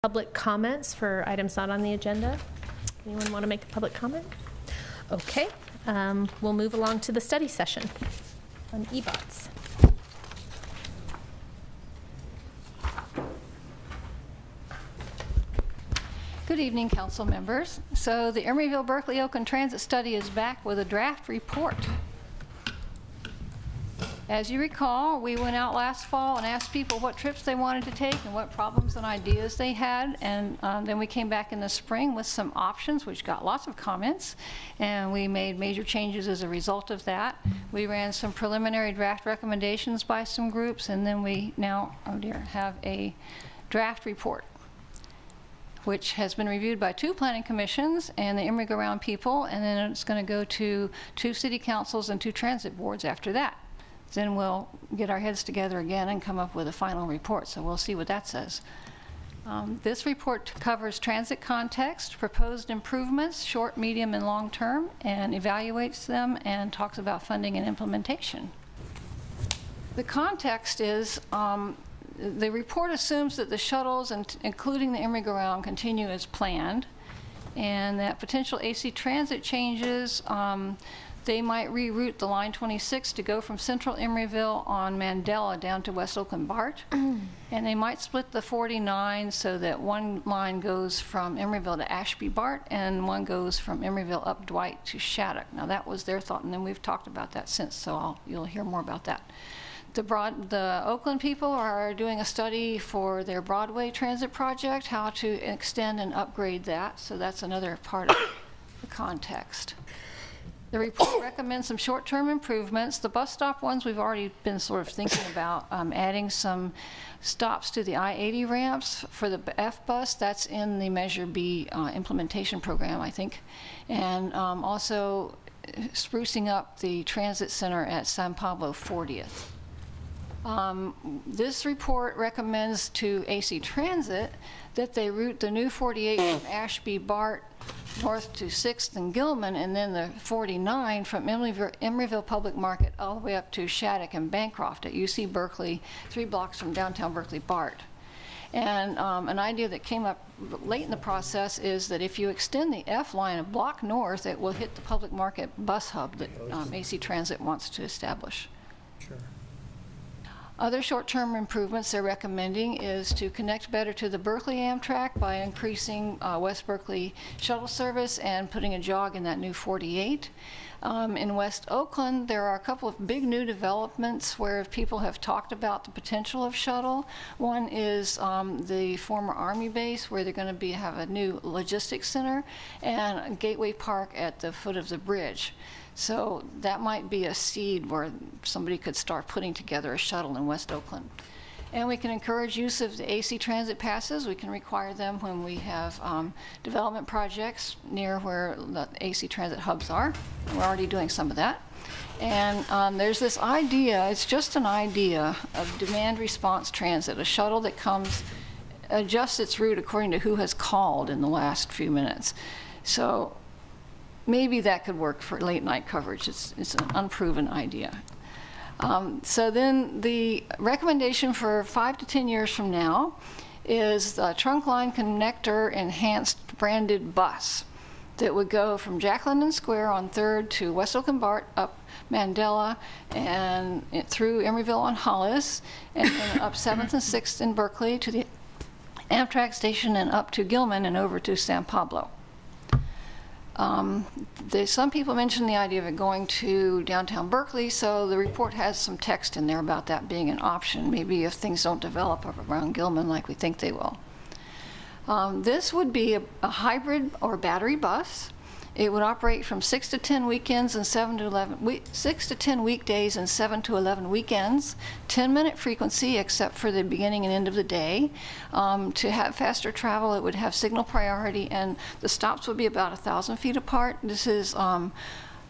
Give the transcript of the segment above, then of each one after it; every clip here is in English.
Public comments for items not on the agenda. Anyone want to make a public comment? Okay, we'll move along to the study session on EBOTs. Good evening, council members. So the Emeryville Berkeley Oakland Transit Study is back with a draft report. As you recall, we went out last fall and asked people what trips they wanted to take and what problems and ideas they had, and then we came back in the spring with some options, which got lots of comments, and we made major changes as a result of that. We ran some preliminary draft recommendations by some groups, and then we now, have a draft report, which has been reviewed by 2 planning commissions and the Emeryville people, and then it's going to go to 2 city councils and 2 transit boards after that. Then we'll get our heads together again and come up with a final report, so we'll see what that says. This report covers transit context, proposed improvements, short, medium, and long term, and evaluates them and talks about funding and implementation. The context is the report assumes that the shuttles, including the Emeryville, continue as planned, and that potential AC transit changes, they might reroute the line 26 to go from central Emeryville on Mandela down to West Oakland BART. And they might split the 49 so that one line goes from Emeryville to Ashby BART and one goes from Emeryville up Dwight to Shattuck. Now that was their thought, and then we've talked about that since, so you'll hear more about that. The Oakland people are doing a study for their Broadway transit project, how to extend and upgrade that, so that's another part of the context. The report recommends some short-term improvements. The bus stop ones we've already been sort of thinking about, adding some stops to the I-80 ramps for the F bus. That's in the Measure B implementation program, I think. And also sprucing up the transit center at San Pablo 40th. This report recommends to AC Transit that they route the new 48 from Ashby BART north to 6th and Gilman, and then the 49 from Emeryville Public Market all the way up to Shattuck and Bancroft at UC Berkeley, 3 blocks from downtown Berkeley BART. And an idea that came up late in the process is that if you extend the F line a block north, it will hit the public market bus hub that AC Transit wants to establish. Sure. Other short-term improvements they're recommending is to connect better to the Berkeley Amtrak by increasing West Berkeley shuttle service and putting a jog in that new 48. In West Oakland, there are a couple of big new developments where people have talked about the potential of shuttle. One is the former Army base, where they're going to have a new logistics center, and a Gateway Park at the foot of the bridge. So that might be a seed where somebody could start putting together a shuttle in West Oakland. And we can encourage use of the AC Transit passes. We can require them when we have development projects near where the AC Transit hubs are. We're already doing some of that. And there's this idea, it's just an idea, of demand response transit, a shuttle that comes, adjusts its route according to who has called in the last few minutes. So maybe that could work for late night coverage. It's an unproven idea. So then the recommendation for 5 to 10 years from now is the trunk line connector enhanced branded bus that would go from Jack London Square on 3rd to West Oakland BART up Mandela and through Emeryville on Hollis, and then up 7th and 6th in Berkeley to the Amtrak station and up to Gilman and over to San Pablo. Some people mentioned the idea of it going to downtown Berkeley, so the report has some text in there about that being an option, maybe if things don't develop around Gilman like we think they will. This would be a hybrid or battery bus. It would operate from 6 to 10 weekends and 6 to 10 weekdays and 7 to 11 weekends. 10-minute frequency except for the beginning and end of the day. To have faster travel, it would have signal priority, and the stops would be about 1,000 feet apart. This is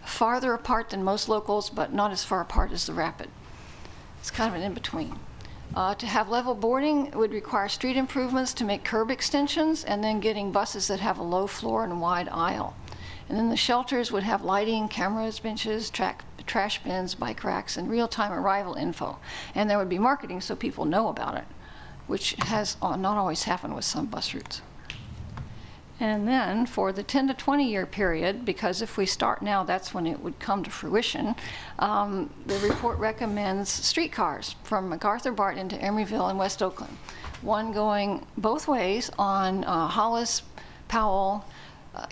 farther apart than most locals, but not as far apart as the Rapid. It's kind of an in-between. To have level boarding, it would require street improvements to make curb extensions, and then getting buses that have a low floor and wide aisle. And then the shelters would have lighting, cameras, benches, trash bins, bike racks, and real-time arrival info. And there would be marketing so people know about it. which has not always happened with some bus routes. And then for the 10 to 20 year period, because if we start now, that's when it would come to fruition, the report recommends streetcars from MacArthur BART into Emeryville and West Oakland. One going both ways on Hollis, Powell,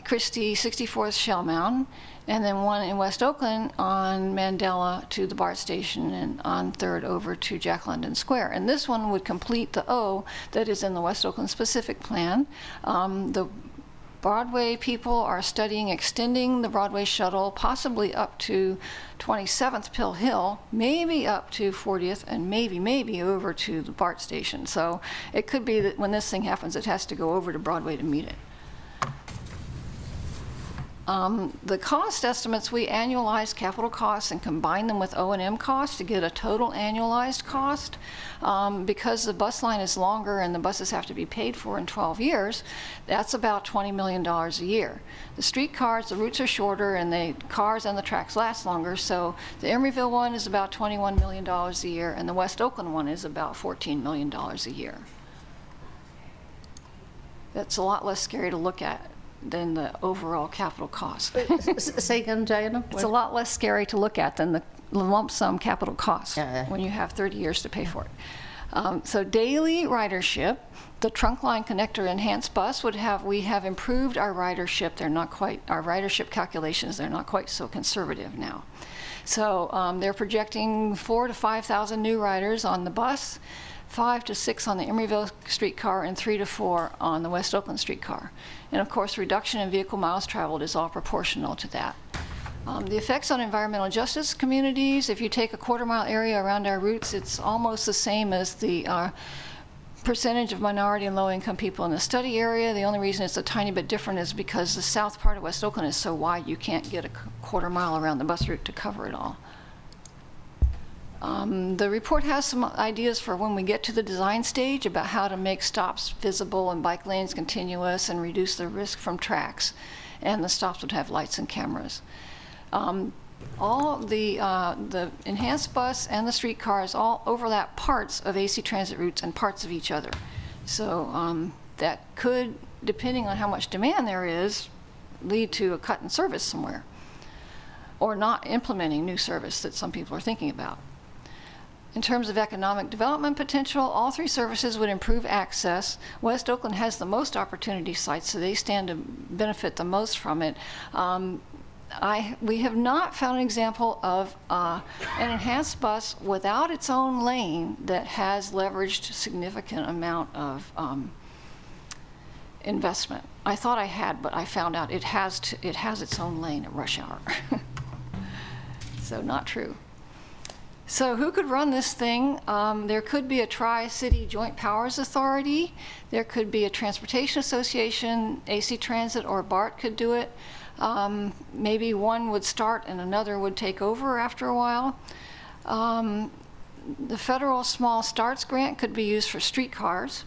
Christie, 64th Shell Mound, and then one in West Oakland on Mandela to the BART station and on 3rd over to Jack London Square. And this one would complete the O that is in the West Oakland specific plan. The Broadway people are studying extending the Broadway shuttle possibly up to 27th Pill Hill, maybe up to 40th, and maybe over to the BART station. So it could be that when this thing happens, it has to go over to Broadway to meet it. The cost estimates, we annualize capital costs and combine them with O&M costs to get a total annualized cost. Because the bus line is longer and the buses have to be paid for in 12 years, that's about $20 million a year. The streetcars, the routes are shorter and the cars and the tracks last longer, so the Emeryville one is about $21 million a year and the West Oakland one is about $14 million a year. That's a lot less scary to look at than the overall capital cost. Say again, Diana? It's a lot less scary to look at than the lump sum capital cost when you have 30 years to pay for it. So daily ridership, the trunk line connector enhanced bus would have, we have improved our ridership. They're not quite, our ridership calculations, they're not quite so conservative now. So they're projecting 4,000 to 5,000 new riders on the bus, 5 to 6 on the Emeryville streetcar, and 3 to 4 on the West Oakland streetcar. And of course, reduction in vehicle miles traveled is all proportional to that. The effects on environmental justice communities, if you take a quarter-mile area around our routes, it's almost the same as the percentage of minority and low-income people in the study area. The only reason it's a tiny bit different is because the south part of West Oakland is so wide you can't get a quarter mile around the bus route to cover it all. The report has some ideas for when we get to the design stage about how to make stops visible and bike lanes continuous and reduce the risk from tracks. And the stops would have lights and cameras. All the enhanced bus and the streetcars all overlap parts of AC transit routes and parts of each other. So that could, depending on how much demand there is, lead to a cut in service somewhere, or not implementing new service that some people are thinking about. In terms of economic development potential, all three services would improve access. West Oakland has the most opportunity sites, so they stand to benefit the most from it. We have not found an example of an enhanced bus without its own lane that has leveraged a significant amount of investment. I thought I had, but I found out it has its own lane at rush hour. So not true. So who could run this thing? There could be a Tri-City Joint Powers Authority. There could be a Transportation Association, AC Transit or BART could do it. Maybe one would start and another would take over after a while. The federal Small Starts grant could be used for streetcars.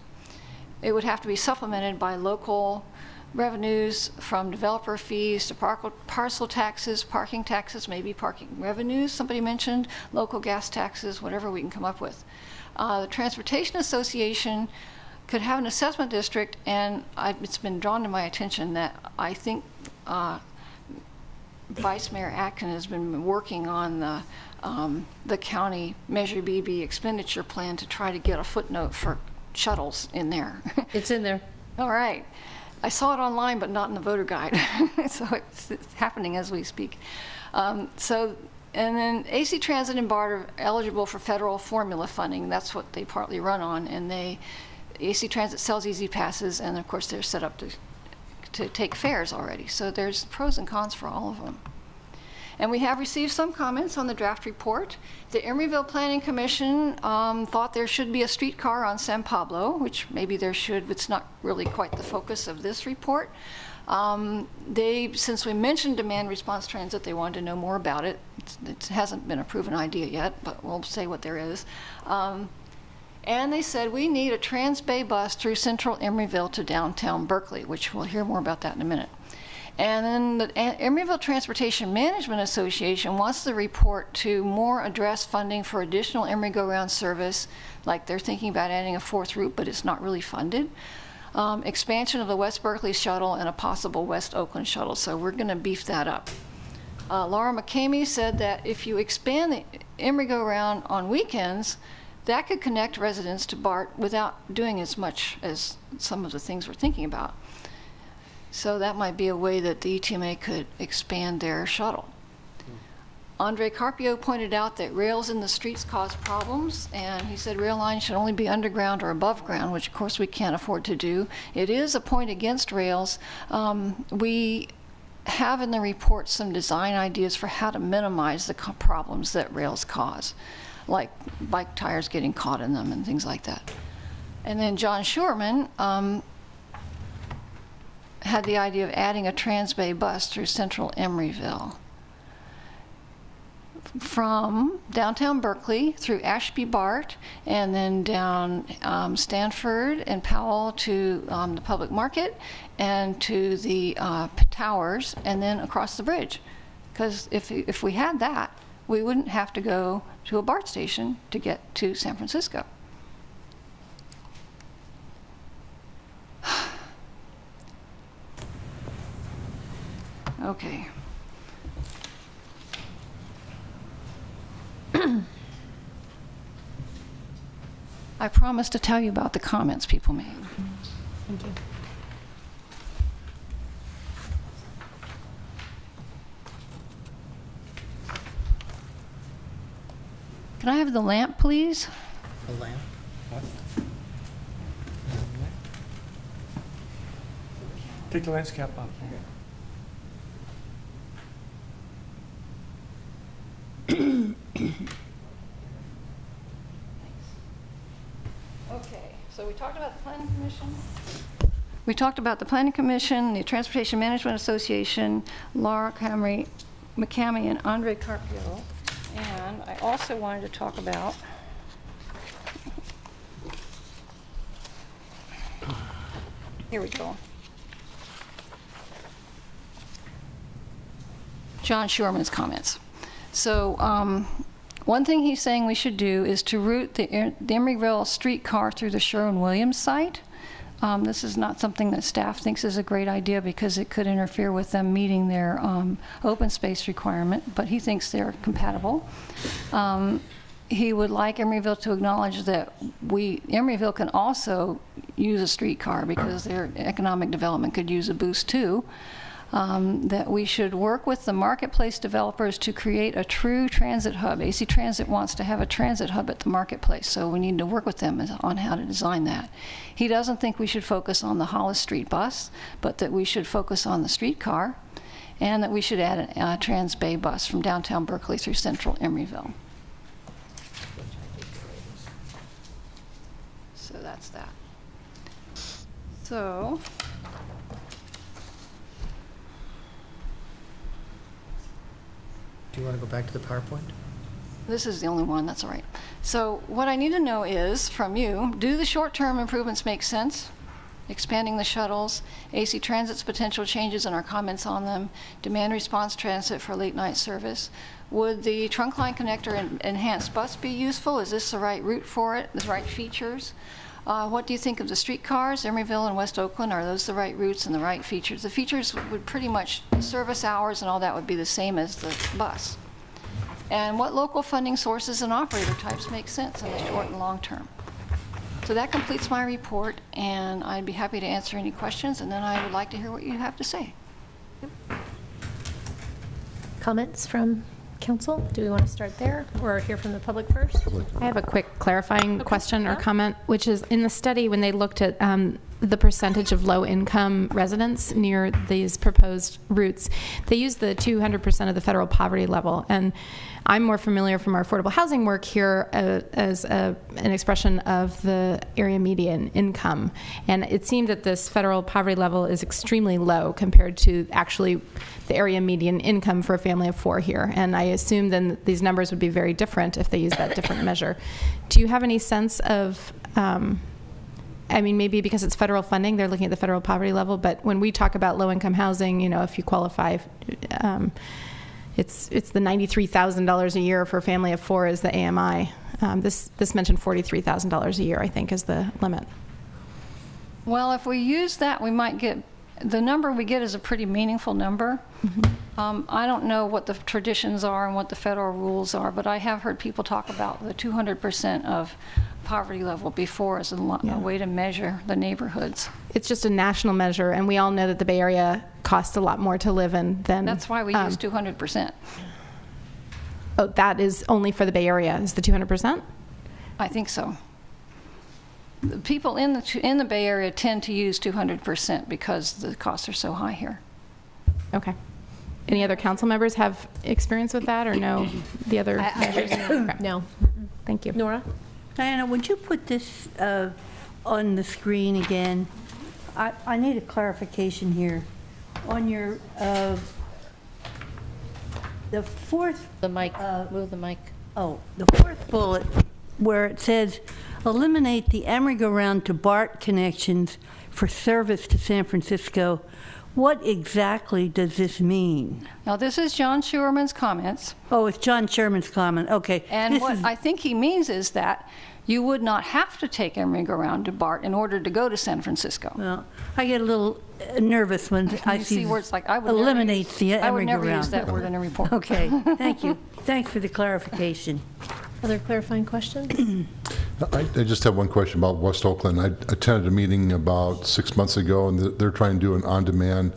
It would have to be supplemented by local revenues from developer fees to parcel taxes, parking taxes, maybe parking revenues, somebody mentioned, local gas taxes, whatever we can come up with. The Transportation Association could have an assessment district, and it's been drawn to my attention that I think Vice Mayor Atkin has been working on the county Measure BB expenditure plan to try to get a footnote for shuttles in there. It's in there. All right. I saw it online, but not in the voter guide. So it's happening as we speak. And then AC Transit and BART are eligible for federal formula funding. That's what they partly run on. And AC Transit sells easy passes, and of course they're set up to take fares already. So there's pros and cons for all of them. And we have received some comments on the draft report. The Emeryville Planning Commission thought there should be a streetcar on San Pablo, which maybe there should, but it's not really quite the focus of this report. Since we mentioned demand response transit, they wanted to know more about it. It hasn't been a proven idea yet, but we'll say what there is. And they said we need a Trans-Bay bus through central Emeryville to downtown Berkeley, which we'll hear more about that in a minute. And then the Emeryville Transportation Management Association wants the report to more address funding for additional Emery go-round service, like they're thinking about adding a 4th route, but it's not really funded. Expansion of the West Berkeley shuttle and a possible West Oakland shuttle, so we're going to beef that up. Laura McCamey said that if you expand the Emery go-round on weekends, that could connect residents to BART without doing as much as some of the things we're thinking about. So that might be a way that the ETMA could expand their shuttle. Andre Carpio pointed out that rails in the streets cause problems, and he said rail lines should only be underground or above ground, which of course we can't afford to do. It is a point against rails. We have in the report some design ideas for how to minimize the problems that rails cause, like bike tires getting caught in them and things like that. And then John Schurman had the idea of adding a Transbay bus through central Emeryville from downtown Berkeley through Ashby BART and then down Stanford and Powell to the public market and to the towers and then across the bridge. Because if we had that, we wouldn't have to go to a BART station to get to San Francisco. Okay. I promised to tell you about the comments people made. Thank you. Can I have the lamp, please? A lamp? What? Take the lens cap off. Okay, so we talked about the Planning Commission. We talked about the Planning Commission, the Transportation Management Association, Laura McCamey, and Andre Carpio. And I also wanted to talk about here we go. John Schurman's comments. So one thing he's saying we should do is to route the Emeryville streetcar through the Sherwin-Williams site. This is not something that staff thinks is a great idea because it could interfere with them meeting their open space requirement, but he thinks they're compatible. He would like Emeryville to acknowledge that Emeryville can also use a streetcar because their economic development could use a boost too. That we should work with the marketplace developers to create a true transit hub. AC Transit wants to have a transit hub at the marketplace, so we need to work with them on how to design that. He doesn't think we should focus on the Hollis Street bus, but that we should focus on the streetcar, and that we should add a Transbay bus from downtown Berkeley through central Emeryville. So that's that. So Do you want to go back to the PowerPoint? this is the only one, that's all right. So what I need to know is, from you, do the short-term improvements make sense? Expanding the shuttles, AC Transit's potential changes and our comments on them, demand response transit for late night service. Would the trunk line connector and enhanced bus be useful? Is this the right route for it, the right features? What do you think of the streetcars, Emeryville and West Oakland? Are those the right routes and the right features? The features would pretty much, service hours and all that would be the same as the bus. And what local funding sources and operator types make sense in the short and long term? So that completes my report, and I'd be happy to answer any questions, and then I would like to hear what you have to say. Comments from council? Do we want to start there or hear from the public first? I have a quick clarifying question or yeah. comment, which is in the study when they looked at the percentage of low-income residents near these proposed routes, they used the 200% of the federal poverty level. And I'm more familiar from our affordable housing work here as an expression of the area median income. And it seemed that this federal poverty level is extremely low compared to actually the area median income for a family of 4 here. And I assume then these numbers would be very different if they use that different measure. Do you have any sense of I mean, maybe because it's federal funding, they're looking at the federal poverty level. But when we talk about low-income housing, if you qualify, it's the $93,000 a year for a family of 4 is the AMI. This mentioned $43,000 a year, I think, is the limit. Well, if we use that, we might get, the number we get is a pretty meaningful number. I don't know what the traditions are and what the federal rules are, but I have heard people talk about the 200% of poverty level before as a way to measure the neighborhoods. It's just a national measure, and we all know that the Bay Area costs a lot more to live in than... That's why we use 200%. Oh, that is only for the Bay Area, is the 200%? I think so. The people in the Bay Area tend to use 200% because the costs are so high here. Okay. Any other council members have experience with that or know the other measures? Okay. No. Thank you. Nora? Diana, would you put this on the screen again? I need a clarification here. On your, the fourth... The mic, move the mic. Oh, the fourth bullet where it says, eliminate the Emeryville to BART connections for service to San Francisco. What exactly does this mean? Now, this is John Schuerman's comments. Oh, it's John Sherman's comment. Okay. And what I think he means is that you would not have to take Emeryville to BART in order to go to San Francisco. Well, I get a little nervous when I You see see words like, I would eliminates the I would never use Emeryville. that word in a report. Okay, thank you. Thanks for the clarification. Other clarifying questions? I just have one question about West Oakland. I attended a meeting about 6 months ago, and they're trying to do an on-demand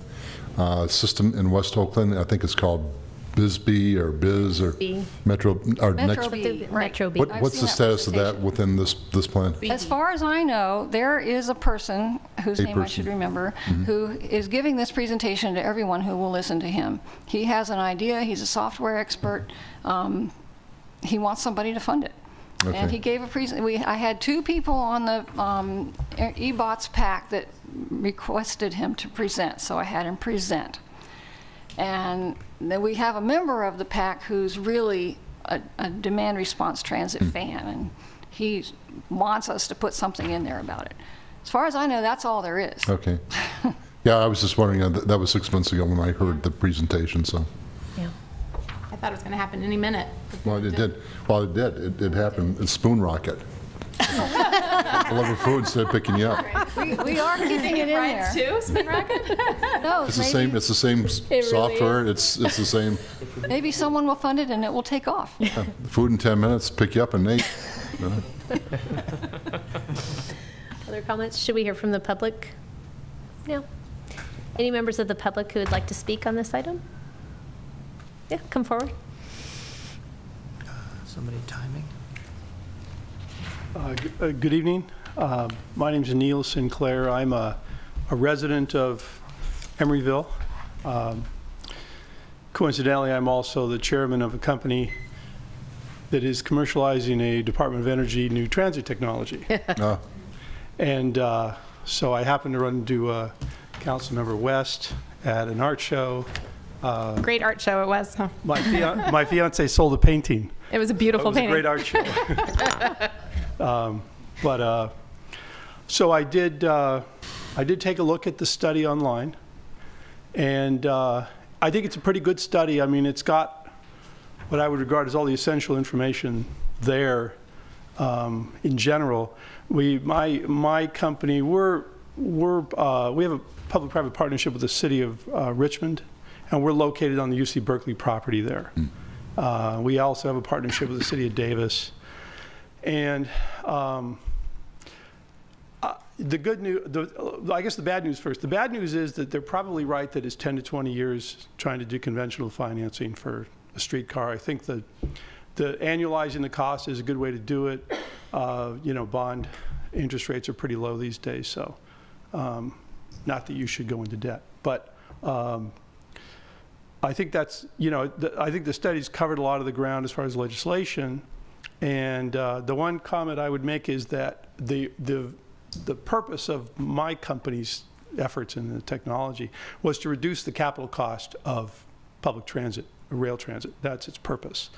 system in West Oakland. I think it's called Bisbee or Biz or B. Metro. Or Metro next, B, right. Metro B. I've what's seen the status of that presentation. within this plan? As far as I know, there is a person, whose name I should remember, who is giving this presentation to everyone who will listen to him. He has an idea, he's a software expert, he wants somebody to fund it. Okay. And he gave a presentation. I had 2 people on the eBots pack that requested him to present, so I had him present. And then we have a member of the pack who's really a demand response transit fan, and he wants us to put something in there about it. As far as I know, that's all there is. Okay. Yeah, I was just wondering, that was 6 months ago when I heard the presentation, so. Yeah. I thought it was going to happen any minute. Well, it did. Well, it did. It happened. It's Spoon Rocket. Deliver food instead of picking you up. We are keeping it in there. too, Spin Rocket? No, It's the same. It's the same software. It's the same. maybe someone will fund it and it will take off. Food in 10 minutes. Pick you up in 8. Other comments? Should we hear from the public? No. Any members of the public who would like to speak on this item? Yeah, come forward. Somebody timing? Good evening. My name is Neil Sinclair. I'm a resident of Emeryville. Coincidentally, I'm also the chairman of a company that is commercializing a Department of Energy new transit technology. And so I happened to run into Councilmember West at an art show. Great art show it was, huh? My fiance sold a painting. It was a beautiful It was painting. a great art show. So I did take a look at the study online, and I think it's a pretty good study. I mean, it's got what I would regard as all the essential information there. In general, my company, we have a public-private partnership with the city of Richmond, and we're located on the UC Berkeley property there. We also have a partnership with the city of Davis. And the good news, I guess the bad news first. The bad news is that they're probably right that it's 10 to 20 years trying to do conventional financing for a streetcar. I think the annualizing the cost is a good way to do it. Bond interest rates are pretty low these days, so not that you should go into debt. But I think that's, I think the study's covered a lot of the ground as far as legislation. And the one comment I would make is that the purpose of my company's efforts in the technology was to reduce the capital cost of public transit, rail transit. That's its purpose.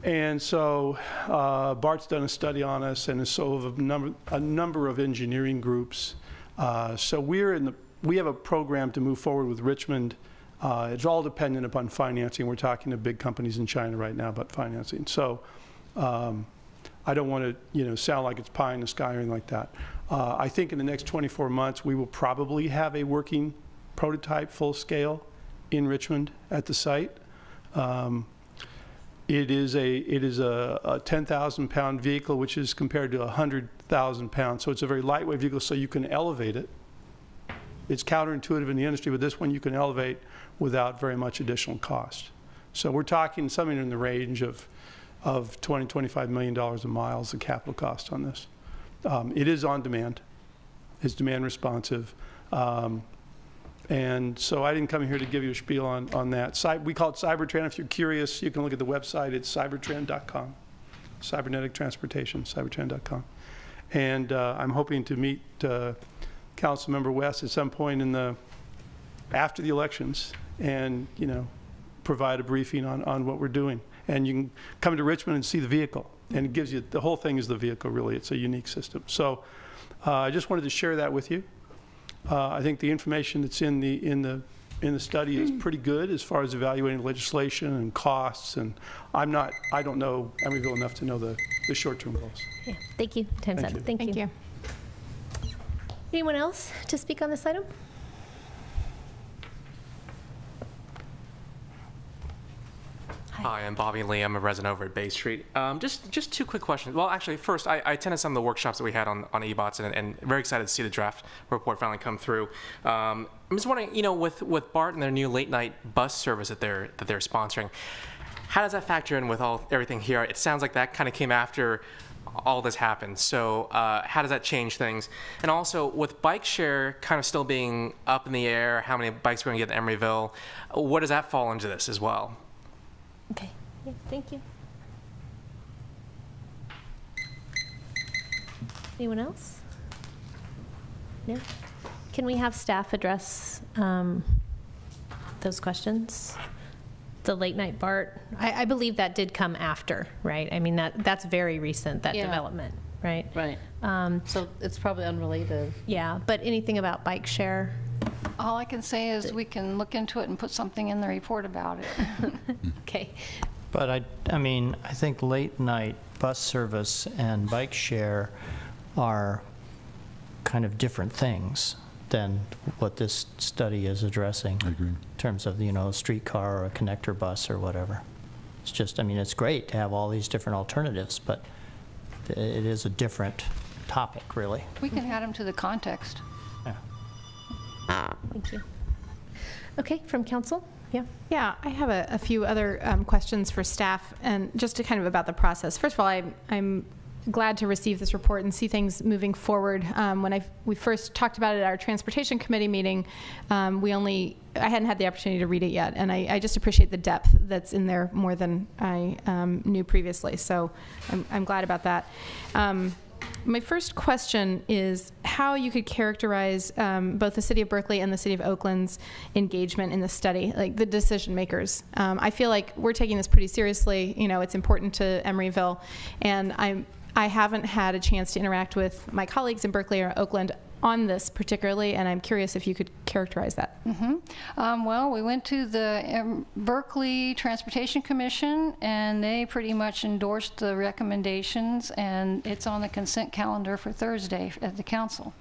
And so Bart's done a study on us, and so have a number of engineering groups. So we have a program to move forward with Richmond. It's all dependent upon financing. We're talking to big companies in China right now about financing. So I don't want to sound like it's pie in the sky or anything like that. I think in the next 24 months we will probably have a working prototype full scale in Richmond at the site. It is a 10,000 pound vehicle, which is compared to 100,000 pounds. So it's a very lightweight vehicle, so you can elevate it. It's counterintuitive in the industry, but this one you can elevate without very much additional cost. So we're talking something in the range of $20, $25 million a mile is the capital cost on this. It is on demand. It's demand responsive. And so I didn't come here to give you a spiel on that. We call it Cybertran. If you're curious, you can look at the website. It's cybertran.com. Cybernetic Transportation, cybertran.com. And I'm hoping to meet Councilmember West at some point after the elections and, provide a briefing on what we're doing. And you can come to Richmond and see the vehicle. And it gives you, the whole thing is the vehicle, really. It's a unique system. So I just wanted to share that with you. I think the information that's in the study is pretty good as far as evaluating legislation and costs. And I don't know Emeryville enough to know the short-term goals. Yeah, thank you. Time's up. Thank you. Anyone else to speak on this item? Hi, I'm Bobby Lee. I'm a resident over at Bay Street. Just two quick questions. Well, actually, first, I attended some of the workshops that we had on e-bots, and very excited to see the draft report finally come through. I'm just wondering, with BART and their new late-night bus service that they're sponsoring, how does that factor in with everything here? It sounds like that kind of came after all this happened. So how does that change things? And also, with bike share kind of still being up in the air, how many bikes we're going to get in Emeryville, what does that fall into this as well? Okay, yeah, thank you. Anyone else? No? Can we have staff address those questions? The late night BART, I believe that did come after, right? I mean, that's very recent, that development, right? Right. So it's probably unrelated. Yeah, but anything about bike share? All I can say is we can look into it and put something in the report about it. Okay. But I think late night bus service and bike share are kind of different things than what this study is addressing. I agree. In terms of, a streetcar or a connector bus or whatever. It's just, it's great to have all these different alternatives, but it is a different topic, really. We can add them to the context. Yeah. Thank you. Okay, from council? Yeah. Yeah, I have a few other questions for staff, and just to kind of about the process. First of all, I'm glad to receive this report and see things moving forward. When we first talked about it at our transportation committee meeting, I hadn't had the opportunity to read it yet, and I just appreciate the depth that's in there more than I knew previously. So I'm glad about that. My first question is how you could characterize both the City of Berkeley and the City of Oakland's engagement in the study, like the decision makers. I feel like we're taking this pretty seriously. It's important to Emeryville, and I haven't had a chance to interact with my colleagues in Berkeley or Oakland on this particularly, and I'm curious if you could characterize that. Mm-hmm. Well, we went to the Berkeley Transportation Commission, and they pretty much endorsed the recommendations, and it's on the consent calendar for Thursday at the council.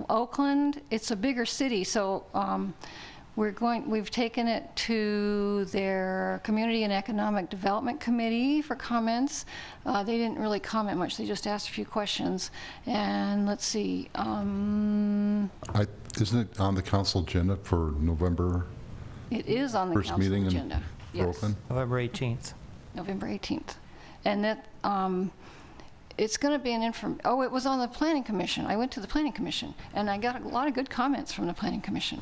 Oakland, it's a bigger city, so we've taken it to their Community and Economic Development Committee for comments. They didn't really comment much. They just asked a few questions. And let's see. Isn't it on the council agenda for November? It is on the first council meeting agenda. For Oakland? November 18th. November 18th. And that it's going to be it was on the Planning Commission. I went to the Planning Commission, and I got a lot of good comments from the Planning Commission,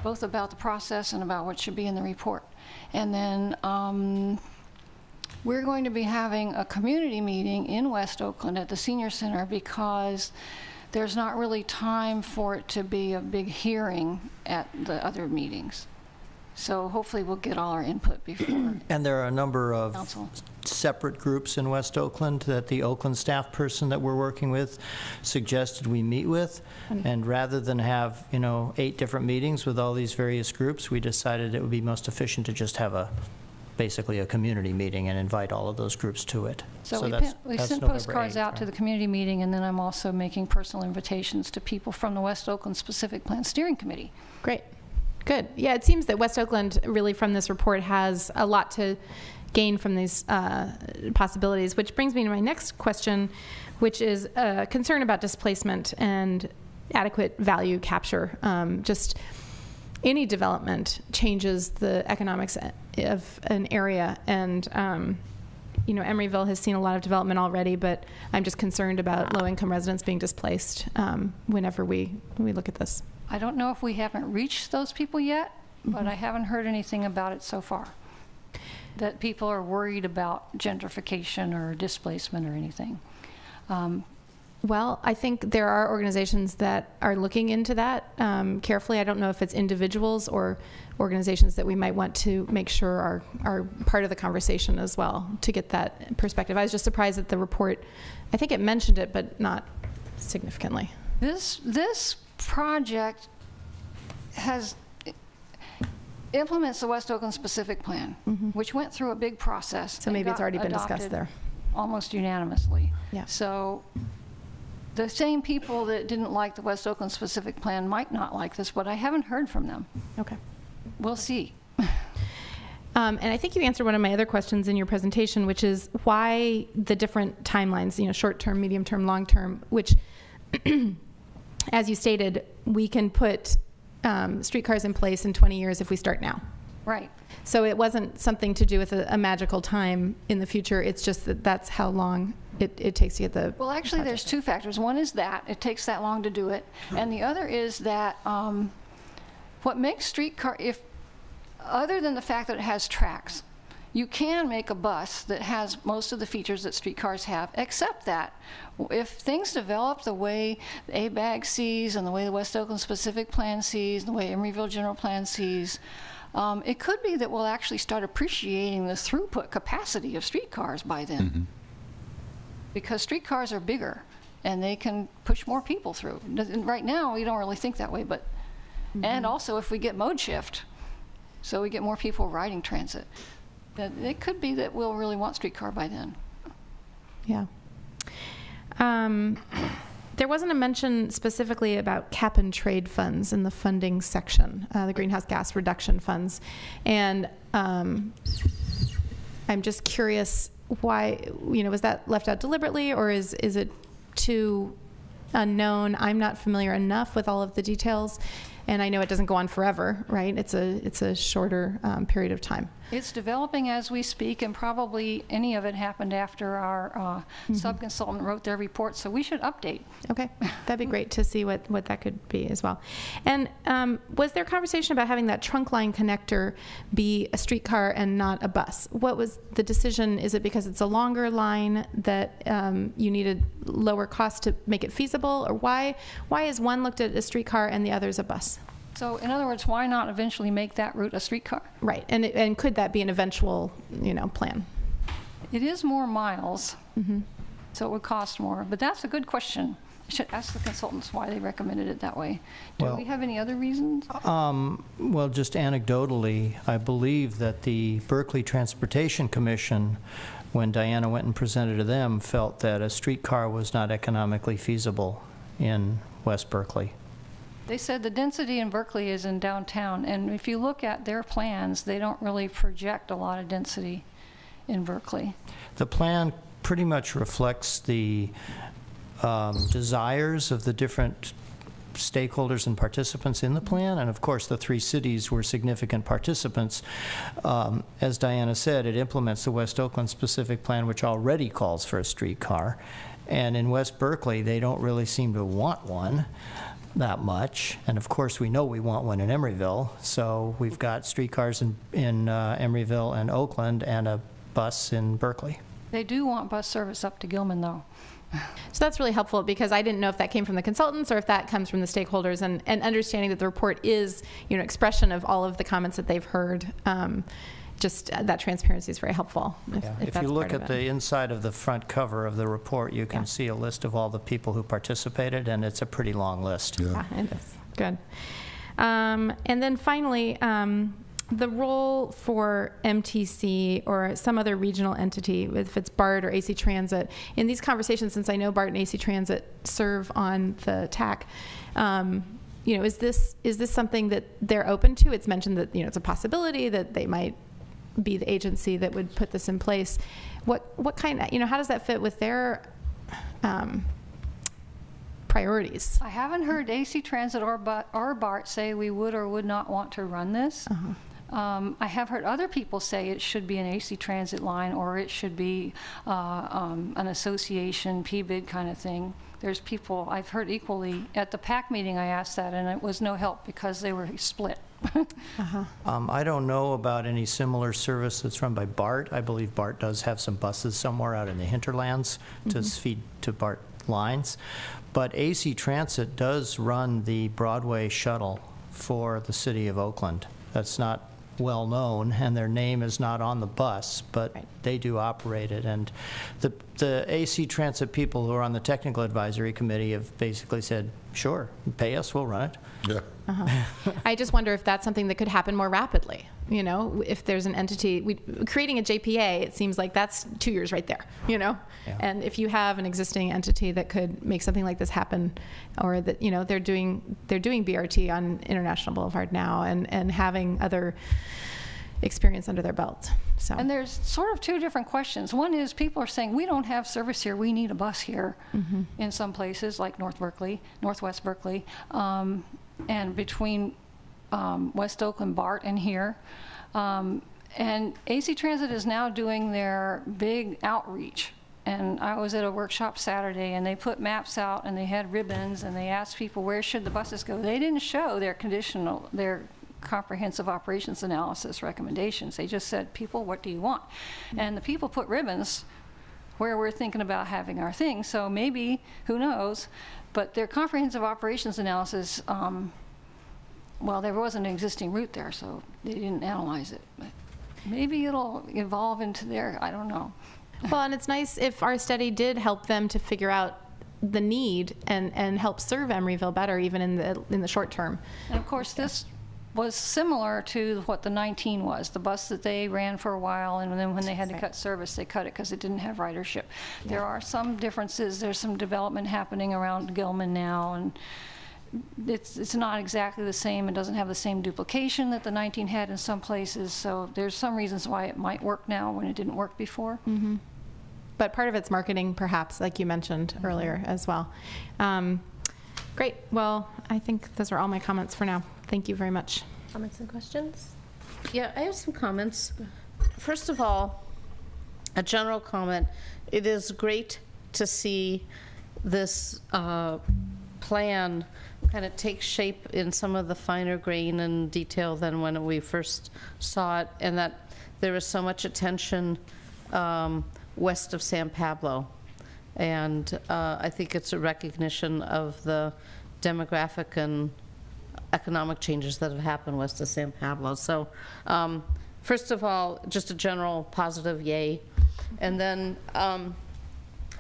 both about the process and about what should be in the report. And then we're going to be having a community meeting in West Oakland at the Senior Center because there's not really time for it to be a big hearing at the other meetings. So hopefully we'll get all our input before And there are a number of council. separate groups in West Oakland that the Oakland staff person that we're working with suggested we meet with. And rather than have, 8 different meetings with all these various groups, we decided it would be most efficient to just have basically a community meeting and invite all of those groups to it. So we that's sent November postcards 8th, out to right? the community meeting, and then I'm also making personal invitations to people from the West Oakland Specific Plan Steering Committee. Great. Good. Yeah, it seems that West Oakland really from this report has a lot to gain from these possibilities, which brings me to my next question, which is a concern about displacement and adequate value capture. Just any development changes the economics of an area, and Emeryville has seen a lot of development already, but I'm just concerned about low-income residents being displaced whenever we look at this. I don't know if we haven't reached those people yet, but I haven't heard anything about it so far, that people are worried about gentrification or displacement or anything. Well, I think there are organizations that are looking into that carefully. I don't know if it's individuals or organizations that we might want to make sure are part of the conversation as well to get that perspective. I was just surprised that the report, I think it mentioned it, but not significantly. This project implements the West Oakland Specific Plan, which went through a big process. So maybe it's already been discussed adopted there. Almost unanimously. Yeah. So the same people that didn't like the West Oakland Specific Plan might not like this, but I haven't heard from them. Okay. We'll see. And I think you answered one of my other questions in your presentation, which is why the different timelines, short-term, medium-term, long-term, which, as you stated, we can put streetcars in place in 20 years if we start now. Right. So it wasn't something to do with a magical time in the future. It's just that that's how long it takes to get the Well, actually, there's two factors. One is that it takes that long to do it, and the other is that what makes streetcar, other than the fact that it has tracks, you can make a bus that has most of the features that streetcars have, except that if things develop the way the ABAG sees and the way the West Oakland Specific Plan sees and the way Emeryville General Plan sees, it could be that we'll actually start appreciating the throughput capacity of streetcars by then. Because streetcars are bigger and they can push more people through. Right now, we don't really think that way, but, and also if we get mode shift, so we get more people riding transit, that it could be that we'll really want streetcar by then. Yeah. There wasn't a mention specifically about cap and trade funds in the funding section, the greenhouse gas reduction funds. And I'm just curious why, was that left out deliberately, or is it too unknown? I'm not familiar enough with all of the details. And I know it doesn't go on forever, right? It's a shorter period of time. It's developing as we speak, and probably any of it happened after our sub-consultant wrote their report, so we should update. Okay, that'd be great to see what that could be as well. And was there conversation about having that trunk line connector be a streetcar and not a bus? What was the decision? Is it because it's a longer line that you needed lower cost to make it feasible, or why is one looked at as a streetcar and the other as a bus? So in other words, why not eventually make that route a streetcar? Right, and could that be an eventual, plan? It is more miles, so it would cost more, but that's a good question. I should ask the consultants why they recommended it that way. Do Well, we have any other reasons? Well, just anecdotally, I believe that the Berkeley Transportation Commission, when Diana went and presented to them, felt that a streetcar was not economically feasible in West Berkeley. They said the density in Berkeley is in downtown, and if you look at their plans, they don't really project a lot of density in Berkeley. The plan pretty much reflects the desires of the different stakeholders and participants in the plan, and of course the 3 cities were significant participants. As Diana said, it implements the West Oakland Specific Plan, which already calls for a streetcar, and in West Berkeley they don't really seem to want one that much, and of course we know we want one in Emeryville, so we've got streetcars in Emeryville and Oakland and a bus in Berkeley. They do want bus service up to Gilman, though. So that's really helpful, because I didn't know if that came from the consultants or if that comes from the stakeholders, and understanding that the report is, expression of all of the comments that they've heard. Just that transparency is very helpful. If you look at the inside of the front cover of the report, you can see a list of all the people who participated, and it's a pretty long list. Yeah. It is. Good. And then finally, the role for MTC or some other regional entity, if it's BART or AC Transit, in these conversations, since I know BART and AC Transit serve on the TAC, is this something that they're open to? It's mentioned that it's a possibility that they might be the agency that would put this in place. What kind of, how does that fit with their priorities? I haven't heard AC Transit or BART say we would or would not want to run this. I have heard other people say it should be an AC Transit line, or it should be an association, PBID kind of thing. There's people I've heard equally. At the PAC meeting I asked that, and it was no help because they were split. I don't know about any similar service that's run by BART. I believe BART does have some buses somewhere out in the hinterlands to feed to BART lines. But AC Transit does run the Broadway shuttle for the city of Oakland. That's not well known, and their name is not on the bus, but they do operate it. And the AC Transit people who are on the technical advisory committee have basically said, sure, pay us, we'll run it. Yeah. I just wonder if that's something that could happen more rapidly. If there's an entity, creating a JPA, it seems like that's 2 years right there, And if you have an existing entity that could make something like this happen, or that, they're doing BRT on International Boulevard now, and having other experience under their belt. So. And there's sort of two different questions. One is people are saying, we don't have service here, we need a bus here in some places like Northwest Berkeley, and between West Oakland, BART, and here. And AC Transit is now doing their big outreach. And I was at a workshop Saturday, and they put maps out, and they had ribbons, and they asked people, where should the buses go? They didn't show their comprehensive operations analysis recommendations. They just said, people, what do you want? And the people put ribbons where we're thinking about having our thing. So maybe, who knows, but their comprehensive operations analysis, well, there was an existing route there, so they didn't analyze it. But maybe it'll evolve into there, I don't know. Well, and it's nice if our study did help them to figure out the need and help serve Emeryville better, even in the short term. And of course, this was similar to what the 19 was, the bus that they ran for a while, and then when they had to cut service, they cut it because it didn't have ridership. Yeah. There are some differences. There's some development happening around Gilman now, and it's not exactly the same. It doesn't have the same duplication that the 19 had in some places, so there's some reasons why it might work now when it didn't work before. But part of it's marketing, perhaps, like you mentioned earlier as well. Great. Well, I think those are all my comments for now. Thank you very much. Comments and questions? Yeah, I have some comments. First of all, a general comment. It is great to see this plan kind of take shape in some of the finer grain and detail than when we first saw it, and that there is so much attention west of San Pablo. And I think it's a recognition of the demographic and economic changes that have happened west of San Pablo. So first of all, just a general positive yay. And then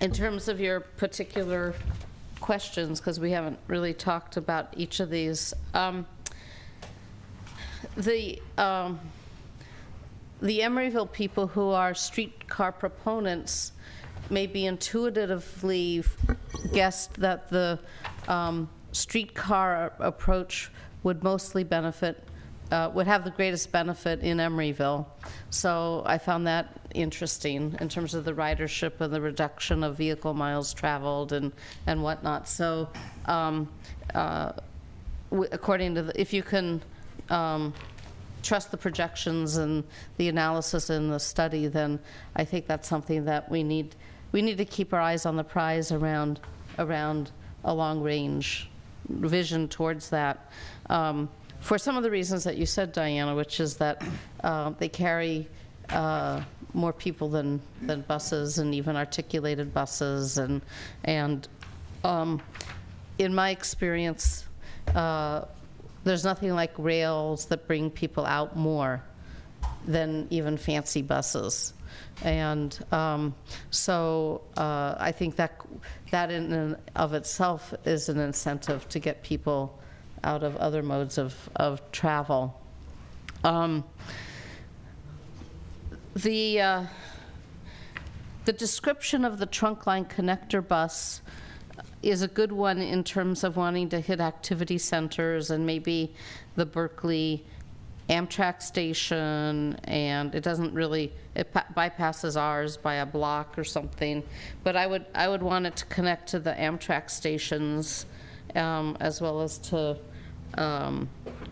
in terms of your particular questions, because we haven't really talked about each of these, the Emeryville people who are streetcar proponents maybe intuitively guessed that the streetcar approach would mostly benefit, would have the greatest benefit in Emeryville. So I found that interesting in terms of the ridership and the reduction of vehicle miles traveled and whatnot. So according to if you can trust the projections and the analysis in the study, then I think that's something that we need to keep our eyes on the prize around a long-range vision towards that. For some of the reasons that you said, Diana, which is that they carry more people than buses, and even articulated buses, and in my experience, there's nothing like rails that bring people out more than even fancy buses. And so I think that in and of itself is an incentive to get people out of other modes of travel. The description of the trunk line connector bus is a good one in terms of wanting to hit activity centers and maybe the Berkeley Amtrak station, and it doesn't really, it bypasses ours by a block or something. But I would want it to connect to the Amtrak stations, as well as to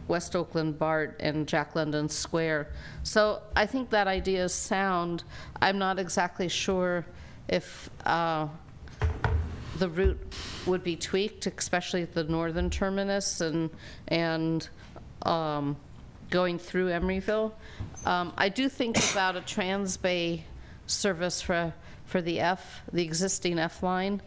West Oakland BART and Jack London Square. So I think that idea is sound. I'm not exactly sure if the route would be tweaked, especially at the northern terminus and going through Emeryville. I do think about a Transbay service for the existing F line.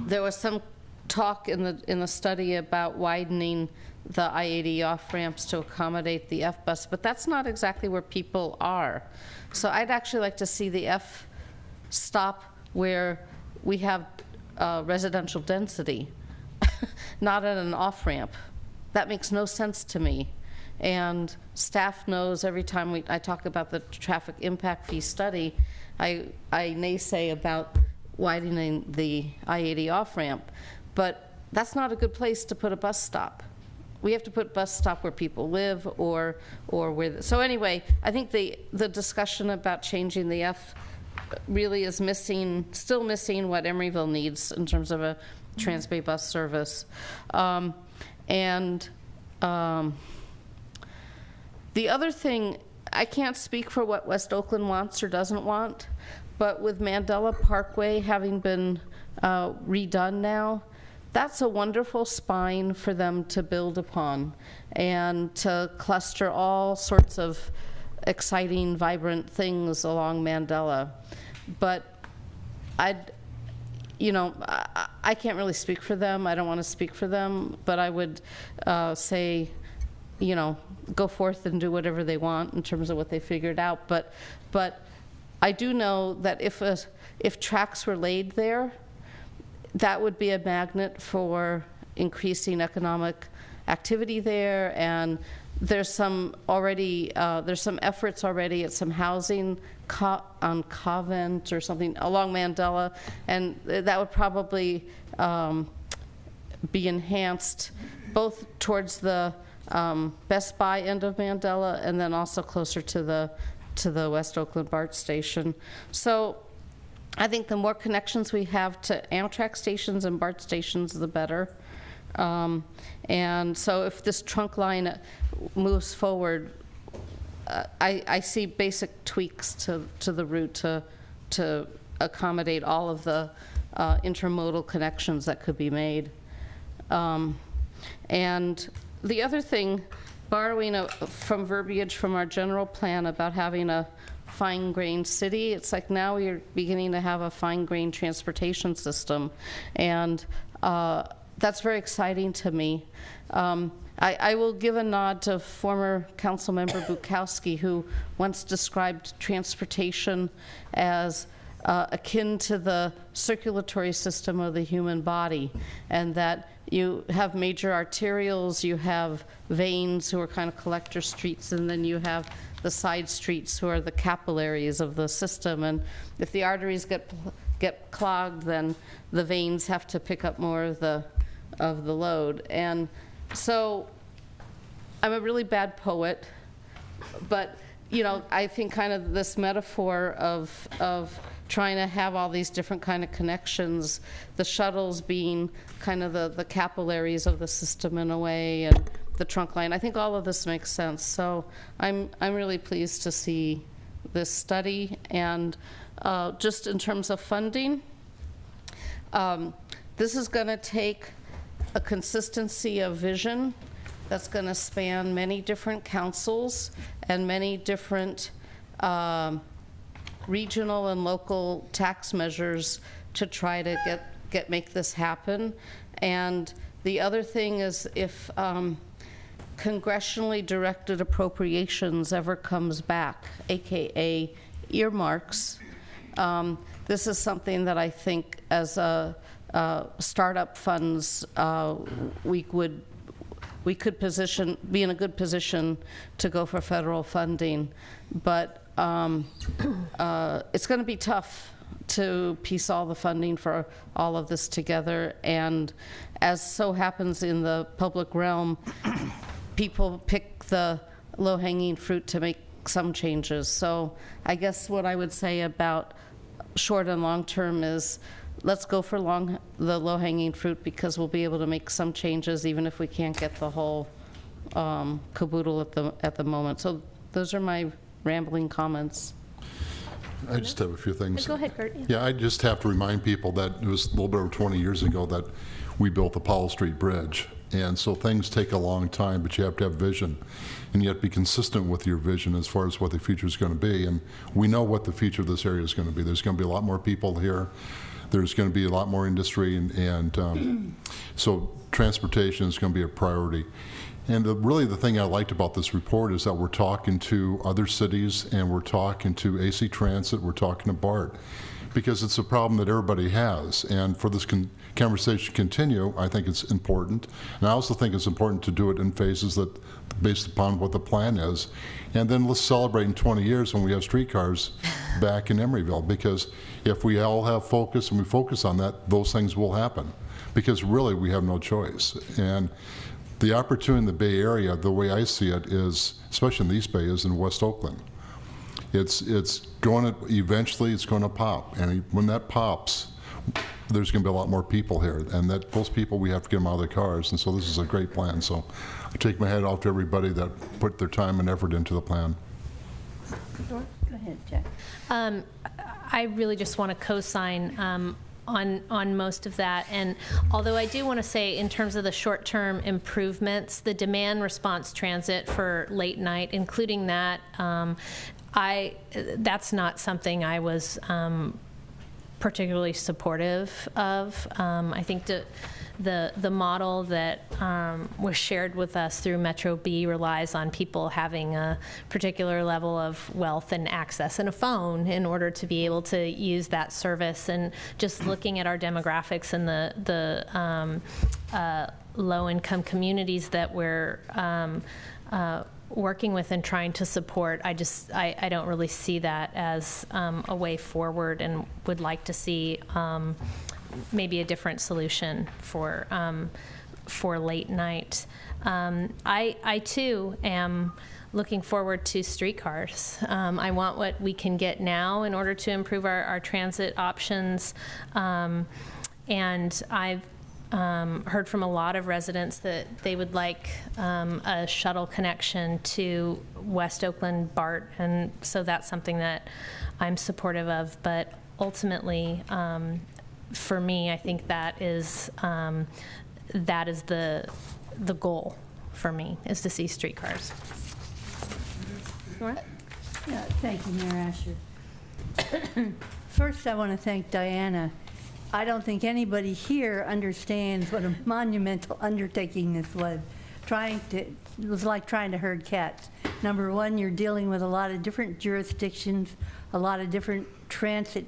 There was some talk in the study about widening the I-80 off ramps to accommodate the F bus, but that's not exactly where people are. So I'd actually like to see the F stop where we have residential density, not at an off ramp. That makes no sense to me. And staff knows every time I talk about the traffic impact fee study, I naysay about widening the I-80 off ramp, but that's not a good place to put a bus stop. We have to put bus stop where people live or where. So anyway, I think the discussion about changing the F really is still missing what Emeryville needs in terms of a Transbay bus service. The other thing, I can't speak for what West Oakland wants or doesn't want, but with Mandela Parkway having been redone now, that's a wonderful spine for them to build upon and to cluster all sorts of exciting, vibrant things along Mandela. But I can't really speak for them. I don't want to speak for them, but I would say, go forth and do whatever they want in terms of what they figured out. But I do know that if tracks were laid there, that would be a magnet for increasing economic activity there. And there's some efforts already at some housing on Covent or something along Mandela, and that would probably be enhanced both towards the Best Buy end of Mandela and then also closer to the West Oakland BART station. So I think the more connections we have to Amtrak stations and BART stations, the better. And so if this trunk line moves forward, I see basic tweaks to the route to accommodate all of the intermodal connections that could be made. And the other thing, borrowing from verbiage from our general plan about having a fine-grained city, it's like now we're beginning to have a fine-grained transportation system, and that's very exciting to me. I will give a nod to former council member Bukowski, who once described transportation as akin to the circulatory system of the human body, and that you have major arterials, you have veins who are kind of collector streets, and then you have the side streets who are the capillaries of the system. And if the arteries get clogged, then the veins have to pick up more of the load. And so I'm a really bad poet, but I think kind of this metaphor of trying to have all these different kind of connections, the shuttles being kind of the capillaries of the system in a way, and the trunk line. I think all of this makes sense. So I'm really pleased to see this study. And just in terms of funding, this is going to take a consistency of vision that's going to span many different councils and many different regional and local tax measures to try to make this happen. And the other thing is, if congressionally directed appropriations ever comes back, AKA earmarks, this is something that I think as a startup funds, we could be in a good position to go for federal funding. But it's going to be tough to piece all the funding for all of this together. And as so happens in the public realm, people pick the low-hanging fruit to make some changes. So I guess what I would say about short and long term is, let's go for the low-hanging fruit, because we'll be able to make some changes even if we can't get the whole caboodle at the moment. So those are my rambling comments. I just have a few things. Go ahead, Kurt. Yeah, I just have to remind people that it was a little bit over 20 years ago that we built the Powell Street Bridge. And so things take a long time, but you have to have vision. And you have to be consistent with your vision as far as what the future is going to be. And we know what the future of this area is going to be. There's going to be a lot more people here. There's going to be a lot more industry, and so transportation is going to be a priority. And really the thing I liked about this report is that we're talking to other cities, and we're talking to AC Transit, we're talking to BART, because it's a problem that everybody has. And for this conversation to continue, I think it's important. And I also think it's important to do it in phases that, based upon what the plan is. And then let's celebrate in 20 years when we have streetcars back in Emeryville, because if we all have focus and we focus on that, those things will happen, because really we have no choice. And the opportunity in the Bay Area, the way I see it, is, especially in the East Bay, is in West Oakland. It's going to, eventually it's going to pop, and when that pops, there's going to be a lot more people here, and that those people, we have to get them out of their cars, and so this is a great plan. So I take my hat off to everybody that put their time and effort into the plan. Go ahead, Jack. I really just want to co-sign on most of that. And although I do want to say, in terms of the short-term improvements, the demand response transit for late night, including that, that's not something I was particularly supportive of. I think the model that was shared with us through Metro B relies on people having a particular level of wealth and access and a phone in order to be able to use that service. And just looking at our demographics and the low-income communities that we're working with and trying to support, I don't really see that as a way forward, and would like to see maybe a different solution for late night. I too am looking forward to streetcars. I want what we can get now in order to improve our transit options, and I've heard from a lot of residents that they would like a shuttle connection to West Oakland BART, and so that's something that I'm supportive of. But ultimately, for me, I think that is the goal for me, is to see streetcars. Yeah, thank you, Mayor Asher. First, I want to thank Diana. I don't think anybody here understands what a monumental undertaking this was. It was like trying to herd cats. Number one, you're dealing with a lot of different jurisdictions, a lot of different transit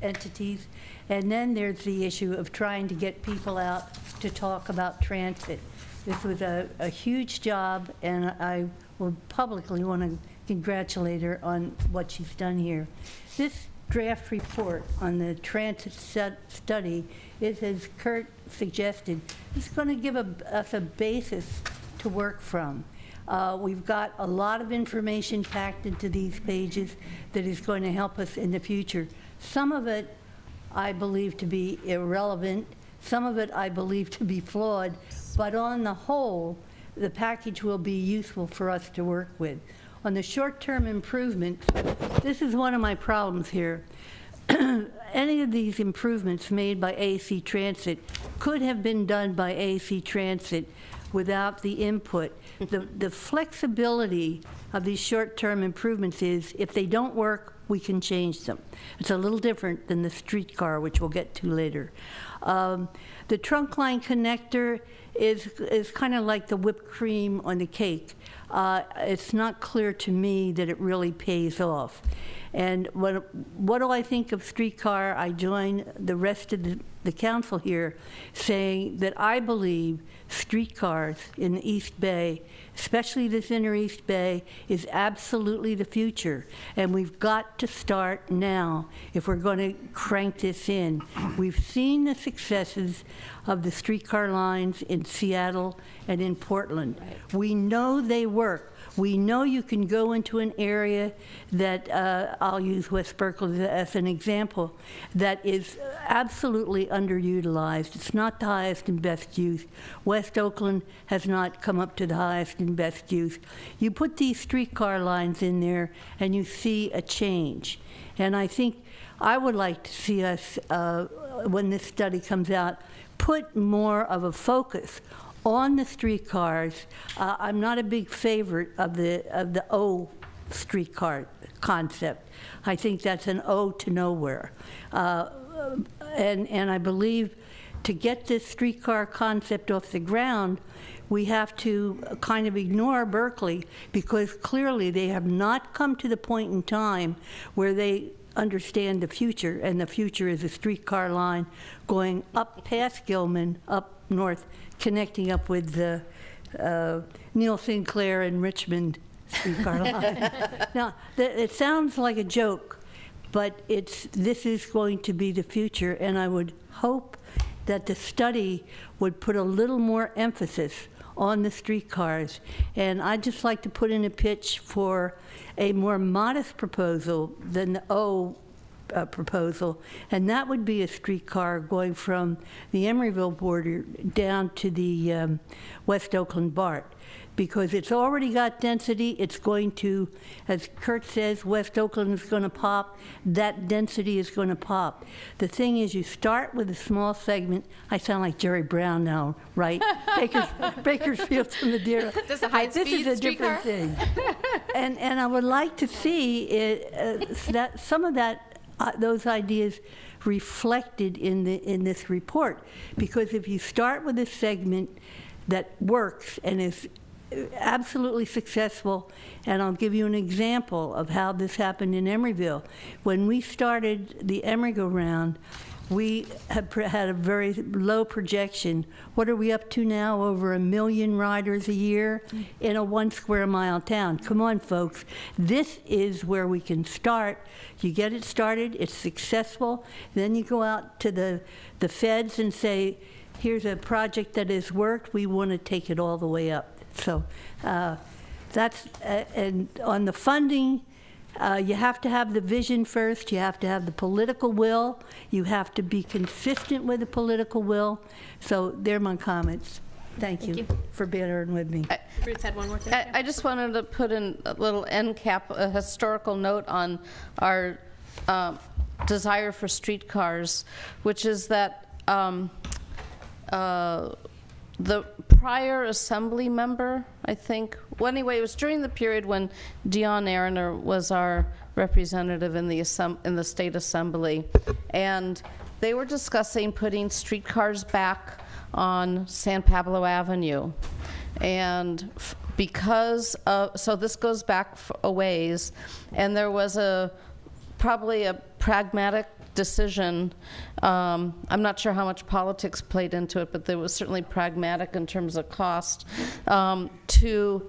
entities, and then there's the issue of trying to get people out to talk about transit. This was a huge job, and I will publicly want to congratulate her on what she's done here. This draft report on the transit study is, as Kurt suggested, it's going to give us a basis to work from. We've got a lot of information packed into these pages that is going to help us in the future. Some of it I believe to be irrelevant, some of it I believe to be flawed, but on the whole, the package will be useful for us to work with. On the short-term improvements, this is one of my problems here. Any of these improvements made by AC Transit could have been done by AC Transit without the input. The flexibility of these short-term improvements is, if they don't work, we can change them. It's a little different than the streetcar, which we'll get to later. The trunk line connector is kind of like the whipped cream on the cake. It's not clear to me that it really pays off. And what do I think of streetcar? I join the rest of the council here saying that I believe streetcars in the East Bay, especially this inner East Bay, is absolutely the future. And we've got to start now if we're going to crank this in. We've seen the successes of the streetcar lines in Seattle and in Portland. Right. We know they work. We know you can go into an area that, I'll use West Berkeley as an example, that is absolutely underutilized. It's not the highest and best use. West Oakland has not come up to the highest and best use. You put these streetcar lines in there and you see a change. And I think I would like to see us, when this study comes out, put more of a focus on the streetcars. I'm not a big favorite of the O streetcar concept. I think that's an O to nowhere. And I believe to get this streetcar concept off the ground, we have to kind of ignore Berkeley, because clearly they have not come to the point in time where they understand the future, and the future is a streetcar line going up past Gilman, up north, connecting up with the Neil Sinclair and Richmond streetcar line. Now, it sounds like a joke, but this is going to be the future, and I would hope that the study would put a little more emphasis on the streetcars. And I'd just like to put in a pitch for a more modest proposal than the O proposal, and that would be a streetcar going from the Emeryville border down to the West Oakland BART, because it's already got density. It's going to, as Kurt says, West Oakland is going to pop. That density is going to pop. The thing is, you start with a small segment. I sound like Jerry Brown now, right? Bakersfield to Madeira. This is a high-speed streetcar? Different thing. And I would like to see that some of that those ideas reflected in this report, because if you start with a segment that works and is absolutely successful, and I'll give you an example of how this happened in Emeryville. When we started the Emery-go-round, we had a very low projection. What are we up to now? Over 1 million riders a year in a 1 square mile town. Come on, folks. This is where we can start. You get it started, it's successful, then you go out to the feds and say, here's a project that has worked, we want to take it all the way up. So that's, and on the funding, you have to have the vision first, you have to have the political will, you have to be consistent with the political will. So they're my comments. Thank you for bearing with me. Ruth had one more thing. I just wanted to put in a little end cap, a historical note on our desire for streetcars, which is that the prior assembly member, I think, well, anyway, it was during the period when Dion Arner was our representative in the state assembly, and they were discussing putting streetcars back on San Pablo Avenue. And because of, so this goes back a ways, and there was probably a pragmatic decision. I'm not sure how much politics played into it, but there was certainly pragmatic in terms of cost, to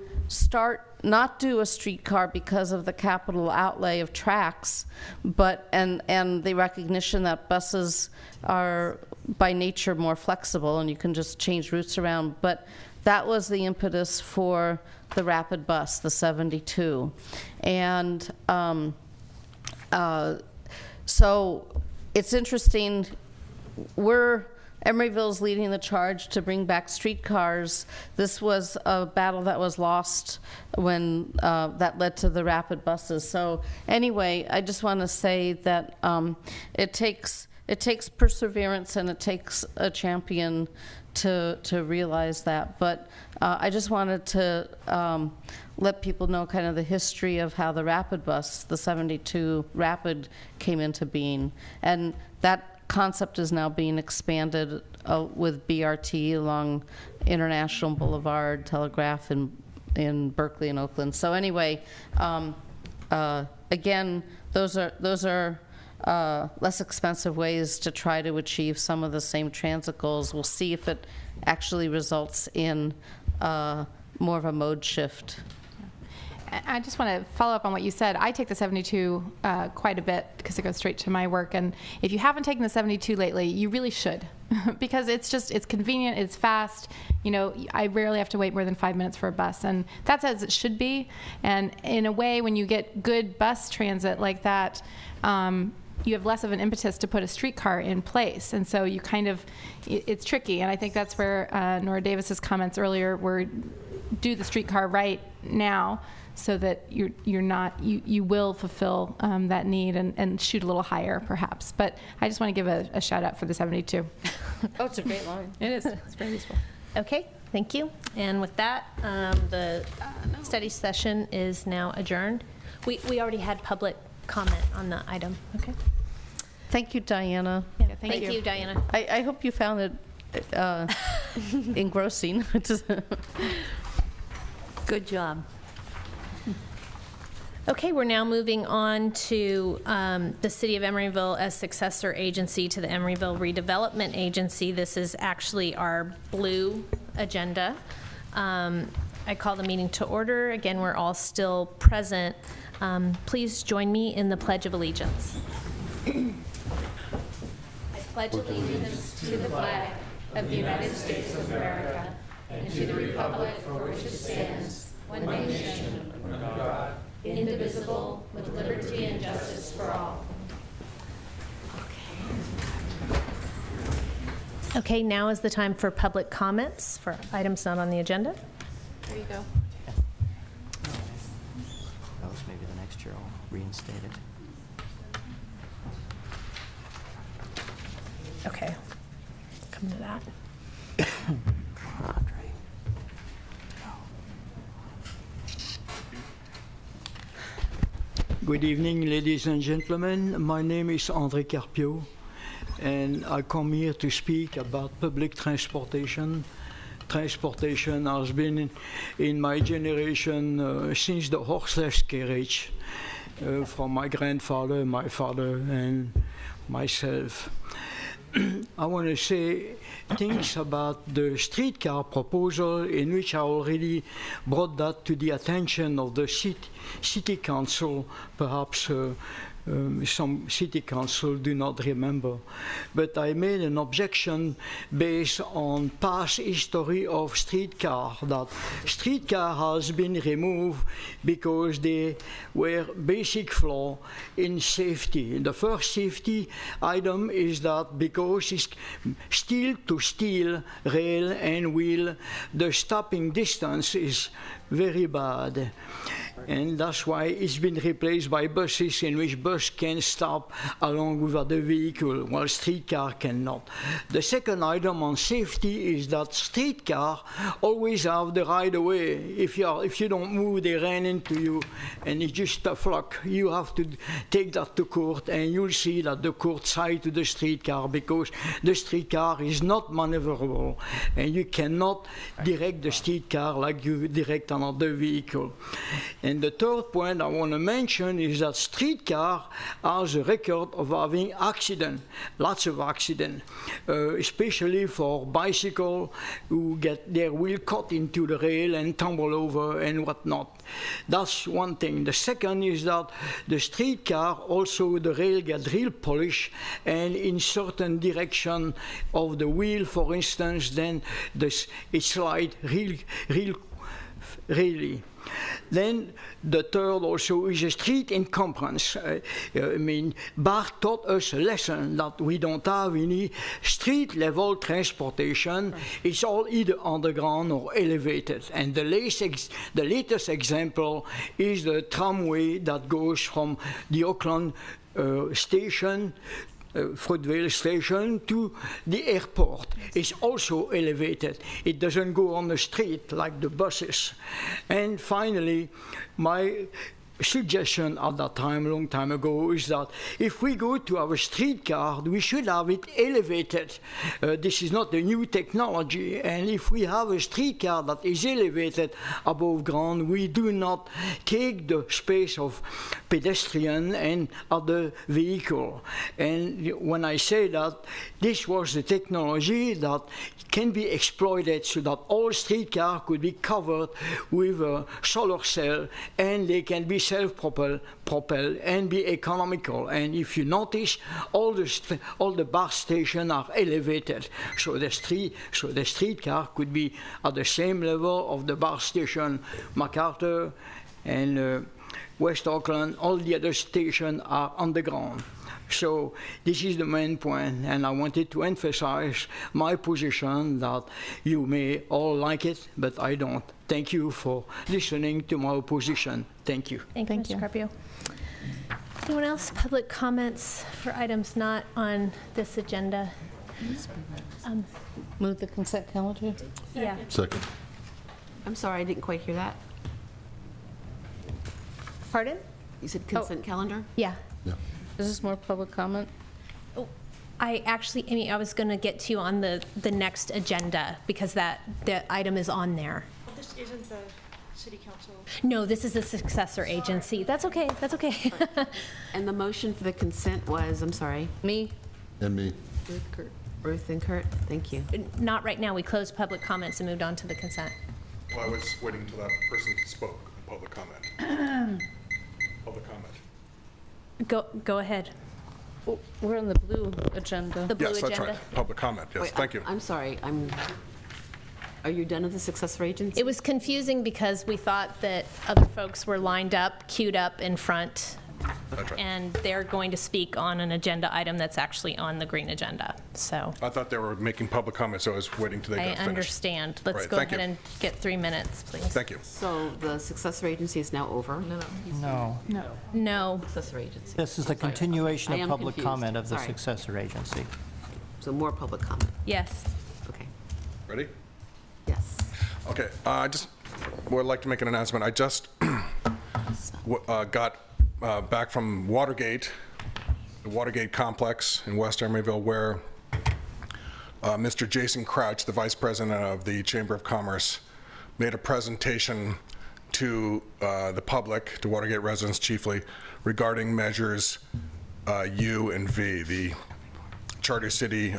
not do a streetcar because of the capital outlay of tracks, but and the recognition that buses are by nature more flexible and you can just change routes around. But that was the impetus for the rapid bus, the 72. And so it's interesting, Emeryville's leading the charge to bring back streetcars. This was a battle that was lost when that led to the rapid buses. So anyway, I just want to say that it takes perseverance and it takes a champion to realize that. But I just wanted to let people know kind of the history of how the Rapid bus, the 72 Rapid, came into being. And that concept is now being expanded with BRT along International Boulevard, Telegraph in Berkeley and Oakland. So anyway, again, those are less expensive ways to try to achieve some of the same transit goals. We'll see if it actually results in more of a mode shift. I just want to follow up on what you said. I take the 72 quite a bit because it goes straight to my work. And if you haven't taken the 72 lately, you really should because it's convenient, it's fast. You know, I rarely have to wait more than 5 minutes for a bus. And that's as it should be. And in a way, when you get good bus transit like that, you have less of an impetus to put a streetcar in place. And so you kind of, it's tricky. And I think that's where Nora Davis's comments earlier were, do the streetcar right now, so that you will fulfill that need and shoot a little higher, perhaps. But I just want to give a shout out for the 72. Oh, it's a great line. It is. It's very useful. Okay, thank you. And with that, the study session is now adjourned. We already had public comment on the item. Okay. Thank you, Diana. Yeah, Yeah, thank you, Diana. I hope you found it engrossing. Good job. Okay, we're now moving on to the City of Emeryville as successor agency to the Emeryville Redevelopment Agency. This is actually our blue agenda. I call the meeting to order. Again, we're all still present. Please join me in the Pledge of Allegiance. I pledge allegiance to the flag of the United States of America and to the republic for which it stands, one nation, under God, indivisible, with liberty and justice for all. Okay, now is the time for public comments for items not on the agenda. There you go. Those maybe the next year I'll reinstate it. Okay, come to that. Andre. Good evening, ladies and gentlemen. My name is André Carpio, and I come here to speak about public transportation. Transportation has been in my generation since the horseless carriage, from my grandfather, my father, and myself. I want to say things about the streetcar proposal, in which I already brought that to the attention of the city council. Perhaps some city council do not remember. But I made an objection based on past history of streetcar, that streetcar has been removed because they were basic flaw in safety. The first safety item is that because it's steel to steel, rail and wheel, the stopping distance is very bad. And that's why it's been replaced by buses, in which bus can stop along with other vehicle, while streetcar cannot. The second item on safety is that streetcar always have the right of way. If you don't move, they ran into you, and it's just a flock. You have to take that to court, and you'll see that the court side to the streetcar, because the streetcar is not maneuverable, and you cannot direct the streetcar like you direct another vehicle. And the third point I want to mention is that streetcar has a record of having accidents, lots of accidents, especially for bicycles who get their wheel caught into the rail and tumble over and whatnot. That's one thing. The second is that the streetcar, also the rail gets real polished, and in certain direction of the wheel, for instance, then it slides really. Then the third also is a street encumbrance. Bart taught us a lesson that we don't have any street level transportation. Right. It's all either underground or elevated. And the latest example is the tramway that goes from the Auckland station Fruitvale Station to the airport is also elevated. It doesn't go on the street like the buses. And finally, my suggestion at that time, a long time ago, is that if we go to have a streetcar, we should have it elevated. This is not a new technology, and if we have a streetcar that is elevated above ground, we do not take the space of pedestrian and other vehicle. And when I say that, this was the technology that can be exploited so that all streetcar could be covered with a solar cell, and they can be self-propelled and be economical. And if you notice, all the bus stations are elevated, so the streetcar could be at the same level of the bus station. MacArthur and West Auckland, all the other stations are underground. So this is the main point, and I wanted to emphasize my position that you may all like it, but I don't. Thank you for listening to my position. Thank you. Thank you, Mr. Carpio. Anyone else? Public comments for items not on this agenda? Move the consent calendar. Yeah. Second. I'm sorry, I didn't quite hear that. Pardon? You said consent calendar? Yeah. Yeah. Is this more public comment? Oh, Amy, I was going to get to you on the next agenda because the item is on there. This isn't the city council. No, this is a successor agency. That's okay. That's okay. And the motion for the consent was, I'm sorry, Me? And me. Ruth and Kurt? Thank you. Not right now. We closed public comments and moved on to the consent. Well, I was waiting until that person spoke, public comment. Public comment. Go ahead. We're on the blue agenda. The blue Yes, agenda. that's right. Public comment, yes, Wait, thank you. I'm sorry, are you done with the successor agency? It was confusing because we thought that other folks were lined up, queued up in front, That's right. and they're going to speak on an agenda item that's actually on the green agenda. So I thought they were making public comments, so I was waiting till they I got finished. understand. Let's Right, go thank ahead you. and get 3 minutes, please. Thank you. So the successor agency is now over? No. No. Successor agency. This is the I'm sorry. continuation I of am public confused. comment of the Sorry. successor agency. So more public comment. Yes. Okay. Ready? Yes. Okay, I just would like to make an announcement. I just got back from Watergate, the Watergate complex in West Emeryville, where Mr. Jason Crouch, the Vice President of the Chamber of Commerce, made a presentation to the public, to Watergate residents chiefly, regarding measures U and V, the Charter City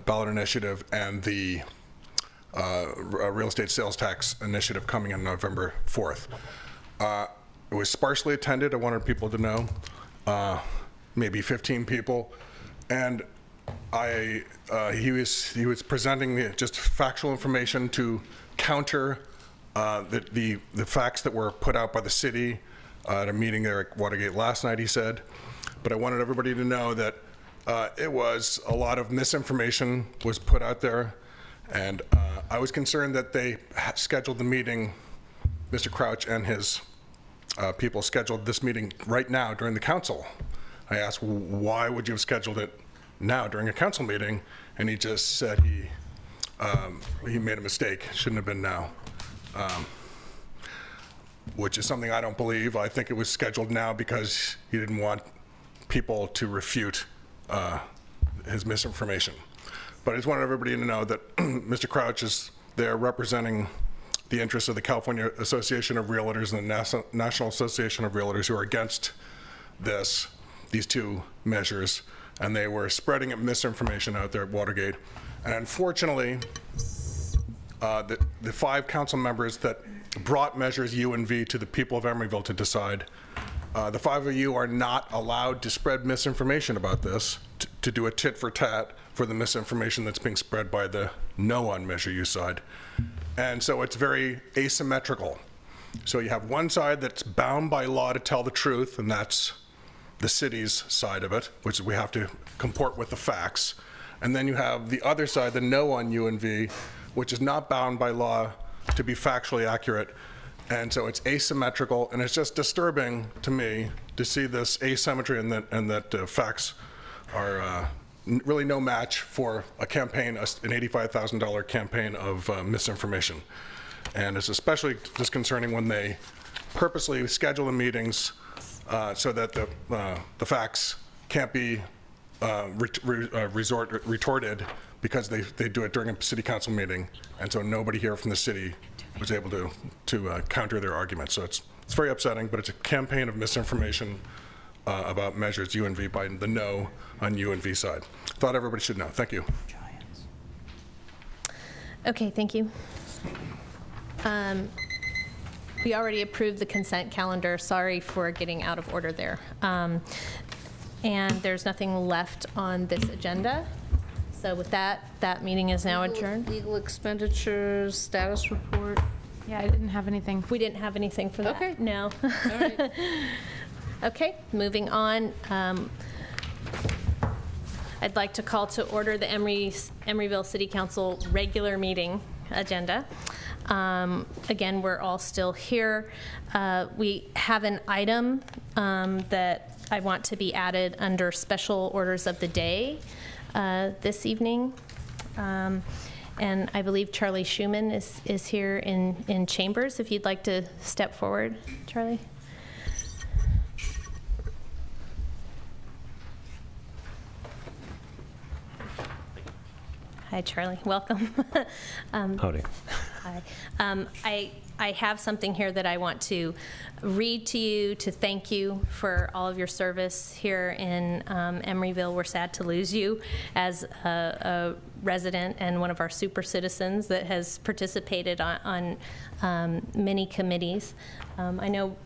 ballot initiative and the real estate sales tax initiative coming on November 4th. It was sparsely attended, I wanted people to know, maybe 15 people, and he was presenting just factual information to counter the facts that were put out by the city at a meeting there at Watergate last night, he said. But I wanted everybody to know that it was a lot of misinformation was put out there, and I was concerned that they scheduled the meeting, Mr. Crouch and his people scheduled this meeting right now during the council. I asked, why would you have scheduled it now during a council meeting? And he just said he made a mistake, shouldn't have been now, which is something I don't believe. I think it was scheduled now because he didn't want people to refute his misinformation. But I just wanted everybody to know that Mr. Crouch is there representing the interests of the California Association of Realtors and the National Association of Realtors, who are against these two measures, and they were spreading misinformation out there at Watergate. And unfortunately, the 5 council members that brought measures U and V to the people of Emeryville to decide, the 5 of you are not allowed to spread misinformation about this, to do a tit for tat for the misinformation that's being spread by the no on Measure U side. And so it's very asymmetrical. So you have one side that's bound by law to tell the truth, and that's the city's side of it, which we have to comport with the facts. And then you have the other side, the no on U and V, which is not bound by law to be factually accurate. And so it's asymmetrical, and it's just disturbing to me to see this asymmetry and that facts are really no match for a campaign, an $85,000 campaign of misinformation. And it's especially disconcerting when they purposely schedule the meetings so that the facts can't be retorted because they do it during a city council meeting, and so nobody here from the city was able to counter their argument. So it's very upsetting, but it's a campaign of misinformation about measures UNV by the no on UNV side. Thought everybody should know. Thank you. Okay, thank you. We already approved the consent calendar. Sorry for getting out of order there. And there's nothing left on this agenda. So with that, that meeting is now adjourned. Legal expenditures, status report. Yeah, I didn't have anything. We didn't have anything for that. Okay. No. All right. Okay, moving on. I'd like to call to order the Emeryville City Council regular meeting agenda. Again, we're all still here. We have an item that I want to be added under special orders of the day this evening. And I believe Charlie Schumann is here in chambers. If you'd like to step forward, Charlie. Hi, Charlie. Welcome. Howdy. Hi. I have something here that I want to read to you to thank you for all of your service here in Emeryville. We're sad to lose you as a resident and one of our super citizens that has participated on many committees. I know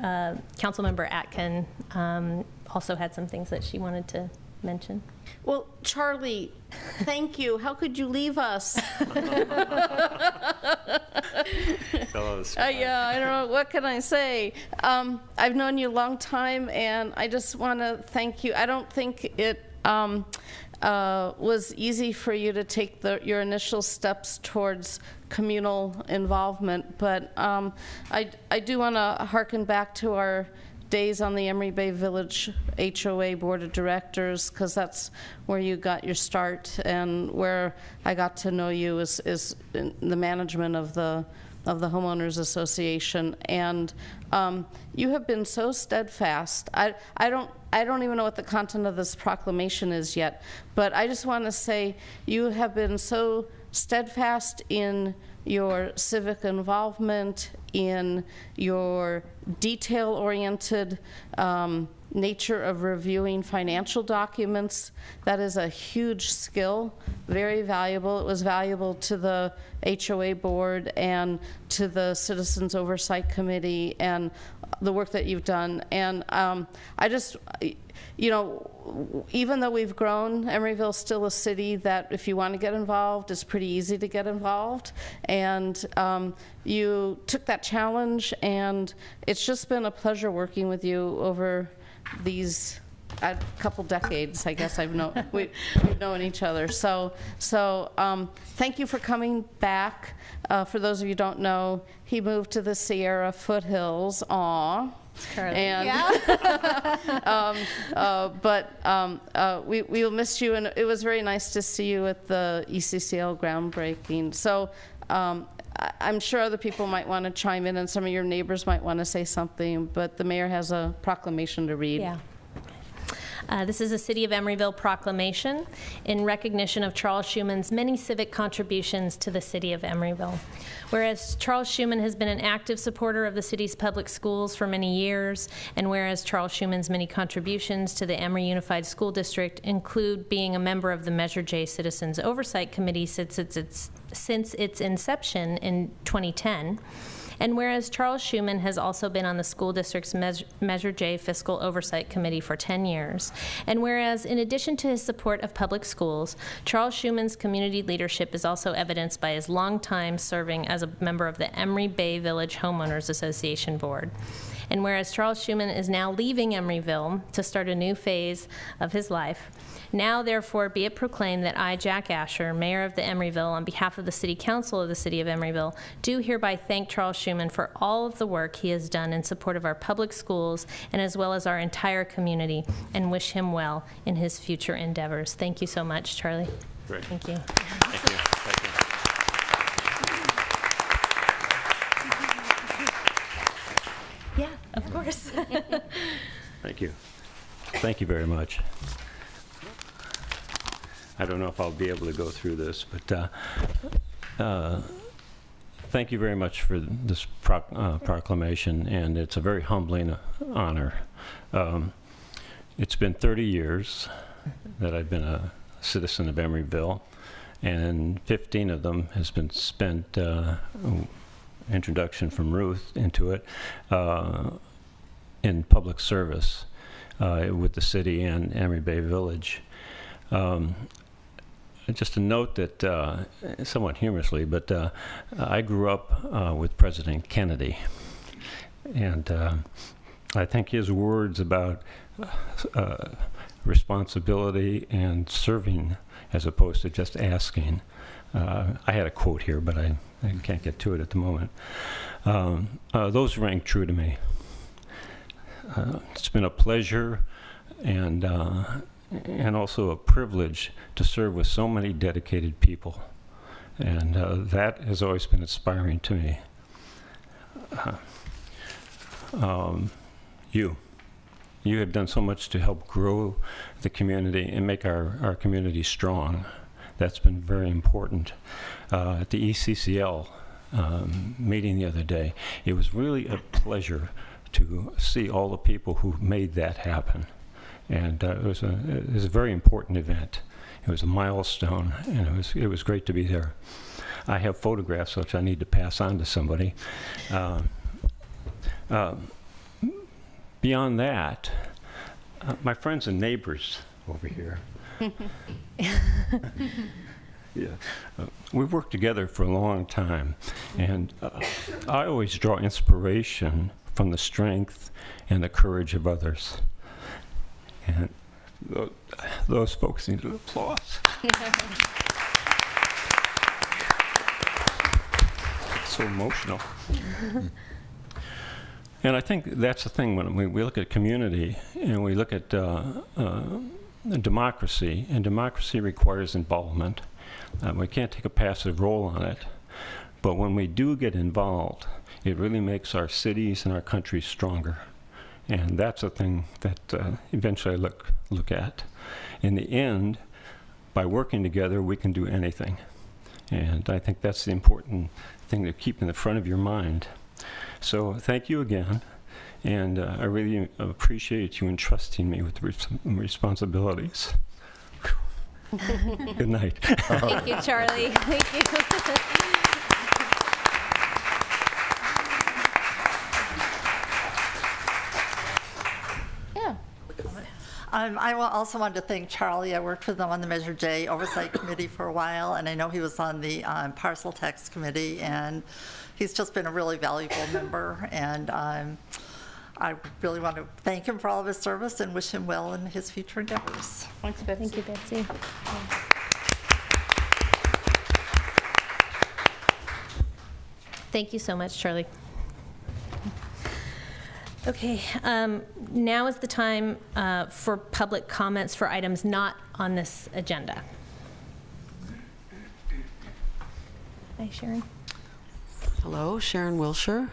Councilmember Atkin also had some things that she wanted to mention. Well, Charlie, thank you. How could you leave us? Yeah, I don't know. What can I say? I've known you a long time, and I just want to thank you. I don't think it was easy for you to take your initial steps towards communal involvement, but I do want to harken back to our days on the Emery Bay Village HOA Board of Directors, because that's where you got your start and where I got to know you is in the management of the Homeowners Association. And you have been so steadfast. I don't even know what the content of this proclamation is yet, but I just want to say you have been so steadfast in your civic involvement, in your detail-oriented nature of reviewing financial documents. That is a huge skill, very valuable. It was valuable to the HOA board and to the Citizens Oversight Committee and the work that you've done. And I just, you know, even though we've grown, Emeryville's still a city that if you want to get involved, it's pretty easy to get involved. And you took that challenge, and it's just been a pleasure working with you over these a couple decades, I guess we've known each other. So thank you for coming back. For those of you who don't know, he moved to the Sierra foothills. Aw. And we will miss you, and it was very nice to see you at the ECCL groundbreaking. So I'm sure other people might want to chime in, and some of your neighbors might want to say something, but the mayor has a proclamation to read. Yeah. This is a City of Emeryville proclamation in recognition of Charles Schumann's many civic contributions to the City of Emeryville. Whereas Charles Schumann has been an active supporter of the city's public schools for many years, and whereas Charles Schumann's many contributions to the Emory Unified School District include being a member of the Measure J Citizens Oversight Committee since its inception in 2010, and whereas Charles Schumann has also been on the school district's Measure J Fiscal Oversight Committee for 10 years, and whereas in addition to his support of public schools, Charles Schumann's community leadership is also evidenced by his long time serving as a member of the Emery Bay Village Homeowners Association Board. And whereas Charles Schumann is now leaving Emeryville to start a new phase of his life, now therefore be it proclaimed that I, Jack Asher, Mayor of the Emeryville, on behalf of the City Council of the City of Emeryville, do hereby thank Charles Schumann for all of the work he has done in support of our public schools and as well as our entire community, and wish him well in his future endeavors. Thank you so much, Charlie. Great. Thank you. Thank you. Thank you. Yeah, of course. Thank you. Thank you very much. I don't know if I'll be able to go through this, but thank you very much for this proclamation, and it's a very humbling honor. It's been 30 years that I've been a citizen of Emeryville, and 15 of them has been spent, introduction from Ruth into it, in public service with the city and Emeryville Village. Just a note that, somewhat humorously, but I grew up with President Kennedy, and I think his words about responsibility and serving as opposed to just asking. I had a quote here, but I can't get to it at the moment. Those rang true to me. It's been a pleasure and also a privilege to serve with so many dedicated people. And that has always been inspiring to me. You have done so much to help grow the community and make our community strong. That's been very important. At the ECCL meeting the other day, it was really a pleasure to see all the people who made that happen. And it was a very important event. It was a milestone, and it was great to be there. I have photographs which I need to pass on to somebody. Beyond that, my friends and neighbors over here. Yeah, we've worked together for a long time, and I always draw inspiration from the strength and the courage of others. And those folks need an applause. So emotional. And I think that's the thing when we look at community and we look at democracy, and democracy requires involvement. We can't take a passive role on it. But when we do get involved, it really makes our cities and our country stronger. And that's a thing that eventually I look at. In the end, by working together, we can do anything. And I think that's the important thing to keep in the front of your mind. So thank you again. And I really appreciate you entrusting me with responsibilities. Good night. Thank you, Charlie. Thank you. I also wanted to thank Charlie. I worked with him on the Measure J Oversight Committee for a while, and I know he was on the Parcel Tax Committee, and he's just been a really valuable member, and I really want to thank him for all of his service and wish him well in his future endeavors. Thanks, Betsy. Thank you, Betsy. Thank you so much, Charlie. Okay, now is the time for public comments for items not on this agenda. Hi, Sharon. Hello, Sharon Wilshire.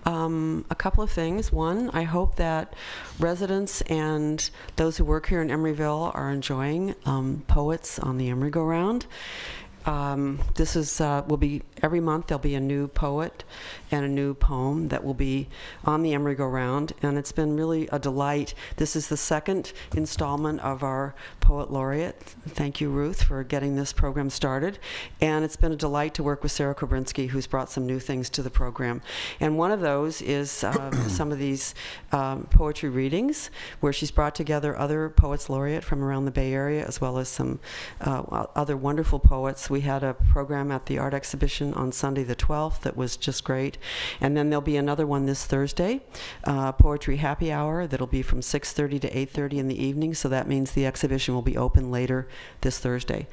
A couple of things. One, I hope that residents and those who work here in Emeryville are enjoying Poets on the Emery Go Round. This is will be every month. There'll be a new poet and a new poem that will be on the Emery Go Round, and it's been really a delight. This is the second installment of our Poet Laureate. Thank you, Ruth, for getting this program started. And it's been a delight to work with Sarah Kobrinsky, who's brought some new things to the program. And one of those is some of these poetry readings, where she's brought together other Poets Laureate from around the Bay Area, as well as some other wonderful poets. We had a program at the art exhibition on Sunday the 12th that was just great. And then there'll be another one this Thursday, Poetry Happy Hour, that'll be from 6:30 to 8:30 in the evening. So that means the exhibition will be open later this Thursday.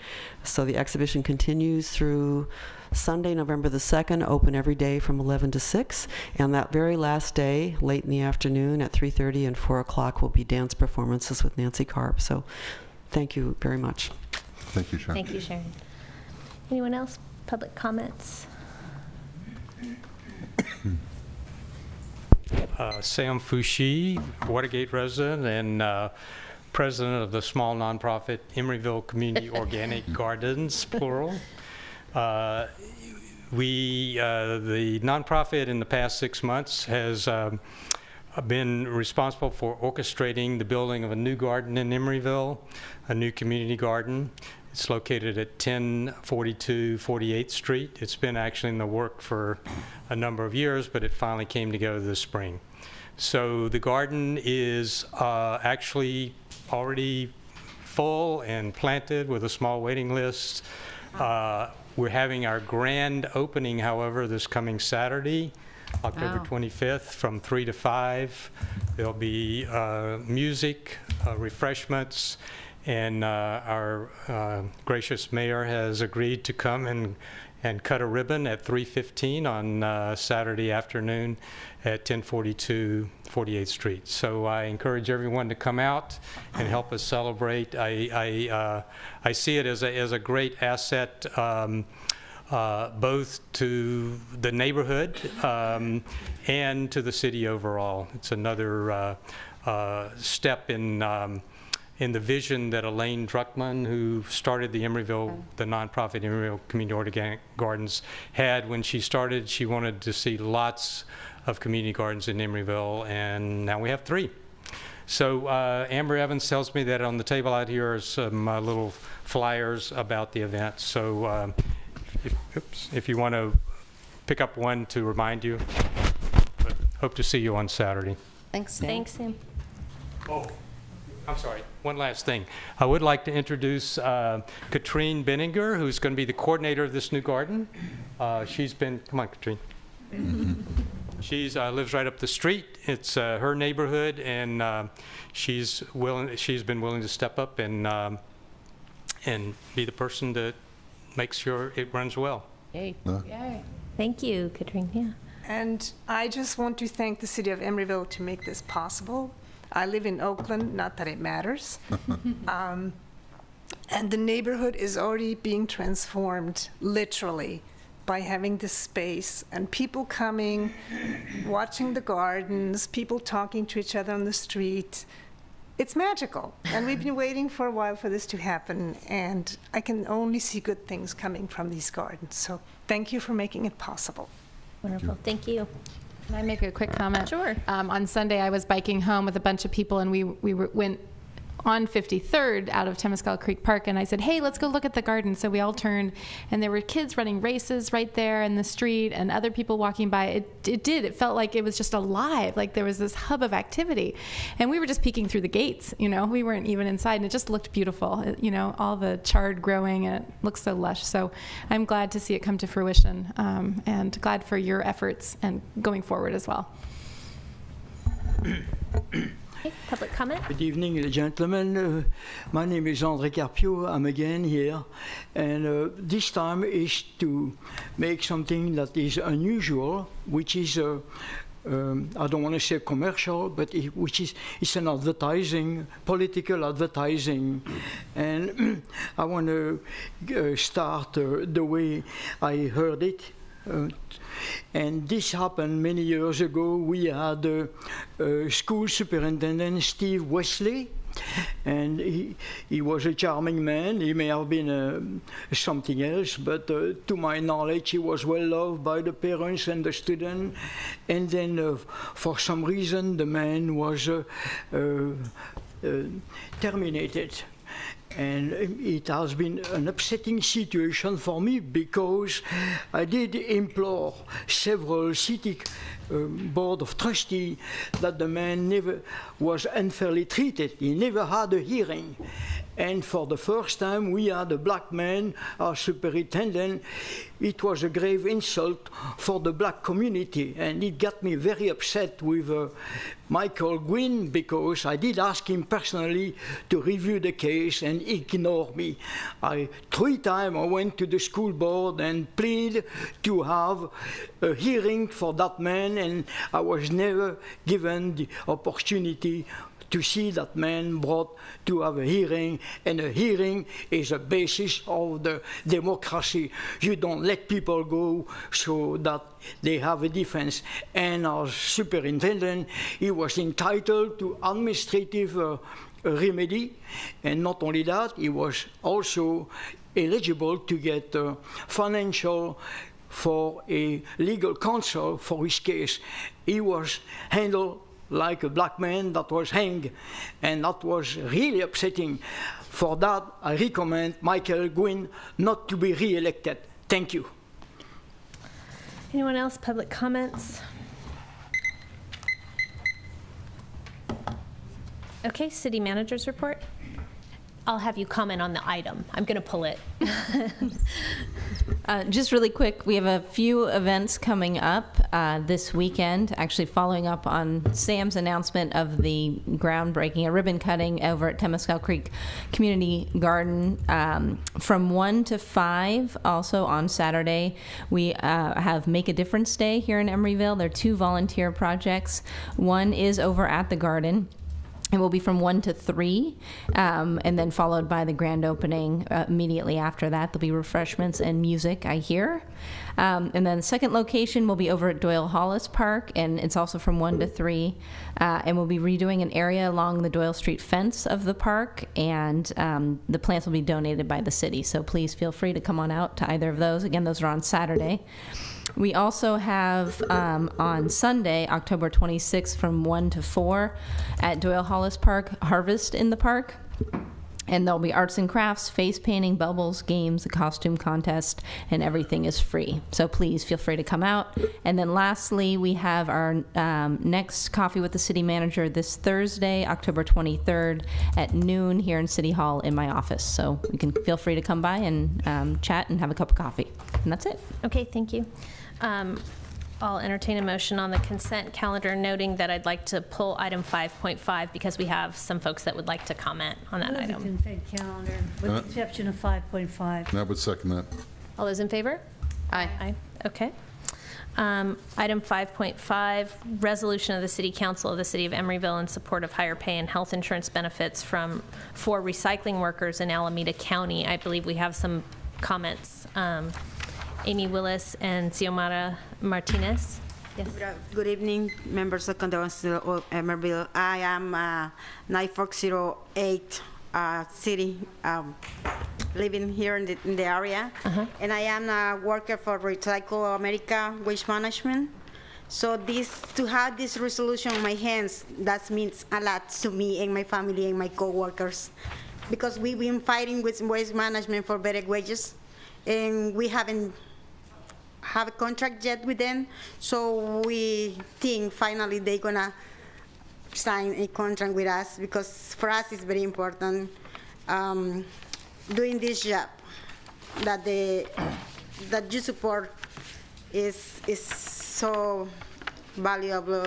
So the exhibition continues through Sunday, November the 2nd, open every day from 11 to 6. And that very last day, late in the afternoon at 3:30 and 4 o'clock, will be dance performances with Nancy Karp. So thank you very much. Thank you, Sharon. Thank you, Sharon. Anyone else? Public comments? Sam Fouchi, Watergate resident and president of the small nonprofit Emeryville Community Organic Gardens, plural. The nonprofit in the past 6 months has been responsible for orchestrating the building of a new garden in Emeryville, a new community garden. It's located at 1042 48th Street. It's been actually in the work for a number of years, but it finally came together this spring. So the garden is actually already full and planted with a small waiting list. We're having our grand opening, however, this coming Saturday, October 25th, from 3 to 5. There'll be music, refreshments, and our gracious mayor has agreed to come and cut a ribbon at 3:15 on Saturday afternoon at 1042 48th Street. So I encourage everyone to come out and help us celebrate. I see it as a great asset, both to the neighborhood and to the city overall. It's another step in the vision that Elaine Druckmann, who started the Emeryville, the nonprofit Emeryville Community Organic Gardens, had when she started. She wanted to see lots of community gardens in Emeryville, and now we have 3. So Amber Evans tells me that on the table out here are some little flyers about the event. So if you want to pick up one to remind you, but hope to see you on Saturday. Thanks, Sam. Thanks, Sam. Oh, I'm sorry, one last thing. I would like to introduce Katrine Benninger, who's going to be the coordinator of this new garden. She's been, come on, Katrine. She's lives right up the street. It's her neighborhood, and she's been willing to step up and be the person that makes sure it runs well. Yay. Yay. Thank you, Katrine. Yeah. And I just want to thank the city of Emeryville to make this possible. I live in Oakland, not that it matters. And the neighborhood is already being transformed, literally, by having this space and people coming, watching the gardens, people talking to each other on the street. It's magical. And we've been waiting for a while for this to happen, and I can only see good things coming from these gardens. So thank you for making it possible. Wonderful. Thank you. Can I make a quick comment? Sure. On Sunday, I was biking home with a bunch of people, and we went on 53rd out of Temescal Creek Park, and I said, hey, let's go look at the garden. So we all turned, and there were kids running races right there in the street and other people walking by. It felt like it was just alive, like there was this hub of activity. And we were just peeking through the gates, you know, we weren't even inside, and it just looked beautiful, you know, all the chard growing, and it looks so lush. So I'm glad to see it come to fruition, and glad for your efforts and going forward as well. Okay, public comment. Good evening, gentlemen. My name is André Carpio. I'm again here. And this time is to make something that is unusual, which is, I don't want to say commercial, but it's an advertising, political advertising. And I want to start the way I heard it. And this happened many years ago. We had school superintendent Steve Wesley, and he was a charming man. He may have been something else, but to my knowledge, he was well loved by the parents and the students. And then for some reason, the man was terminated. And it has been an upsetting situation for me because I did implore several city board of trustees that the man never was unfairly treated. He never had a hearing. And for the first time, we had a black man as superintendent. It was a grave insult for the black community, and it got me very upset with Michael Gwynn, because I did ask him personally to review the case and ignore me. 3 times I went to the school board and pleaded to have a hearing for that man, and I was never given the opportunity to see that man brought to have a hearing, and a hearing is a basis of the democracy. You don't let people go so that they have a defense. And as superintendent, he was entitled to administrative remedy, and not only that, he was also eligible to get financial for a legal counsel for his case. He was handled like a black man that was hanged, and that was really upsetting. For that, I recommend Michael Gwynn not to be re-elected. Thank you. Anyone else? Public comments? Okay, city manager's report. I'll have you comment on the item. I'm going to pull it. Just really quick, we have a few events coming up this weekend, actually following up on Sam's announcement of the groundbreaking, a ribbon cutting over at Temescal Creek Community Garden. From 1 to 5, also on Saturday, we have Make a Difference Day here in Emeryville. There are 2 volunteer projects. One is over at the garden. It will be from 1 to 3, and then followed by the grand opening immediately after that. There'll be refreshments and music, I hear. And then the second location will be over at Doyle Hollis Park, and it's also from 1 to 3. And we'll be redoing an area along the Doyle Street fence of the park, and the plants will be donated by the city. So please feel free to come on out to either of those. Again, those are on Saturday. We also have on Sunday, October 26th, from 1 to 4 at Doyle Hollis Park, Harvest in the Park. And there'll be arts and crafts, face painting, bubbles, games, a costume contest, and everything is free. So please feel free to come out. And then lastly, we have our next Coffee with the City Manager this Thursday, October 23rd at noon here in City Hall in my office. So you can feel free to come by and chat and have a cup of coffee. And that's it. Okay, thank you. I'll entertain a motion on the consent calendar, noting that I'd like to pull item 5.5 because we have some folks that would like to comment on that item. Consent calendar, with the exception of 5.5. I would second that. All those in favor? Aye. Aye. Okay. Item 5.5, resolution of the City Council of the City of Emeryville in support of higher pay and health insurance benefits for recycling workers in Alameda County. I believe we have some comments. Amy Willis and Xiomara Martinez. Yes. Good evening, members of Council of Emeryville. I am 9408 city, living here in the area, and I am a worker for Recycle America Waste Management. So to have this resolution in my hands, that means a lot to me and my family and my co-workers, because we've been fighting with waste management for better wages, and we haven't have a contract yet with them, so we think finally they're gonna sign a contract with us, because for us it's very important doing this job that you support is so valuable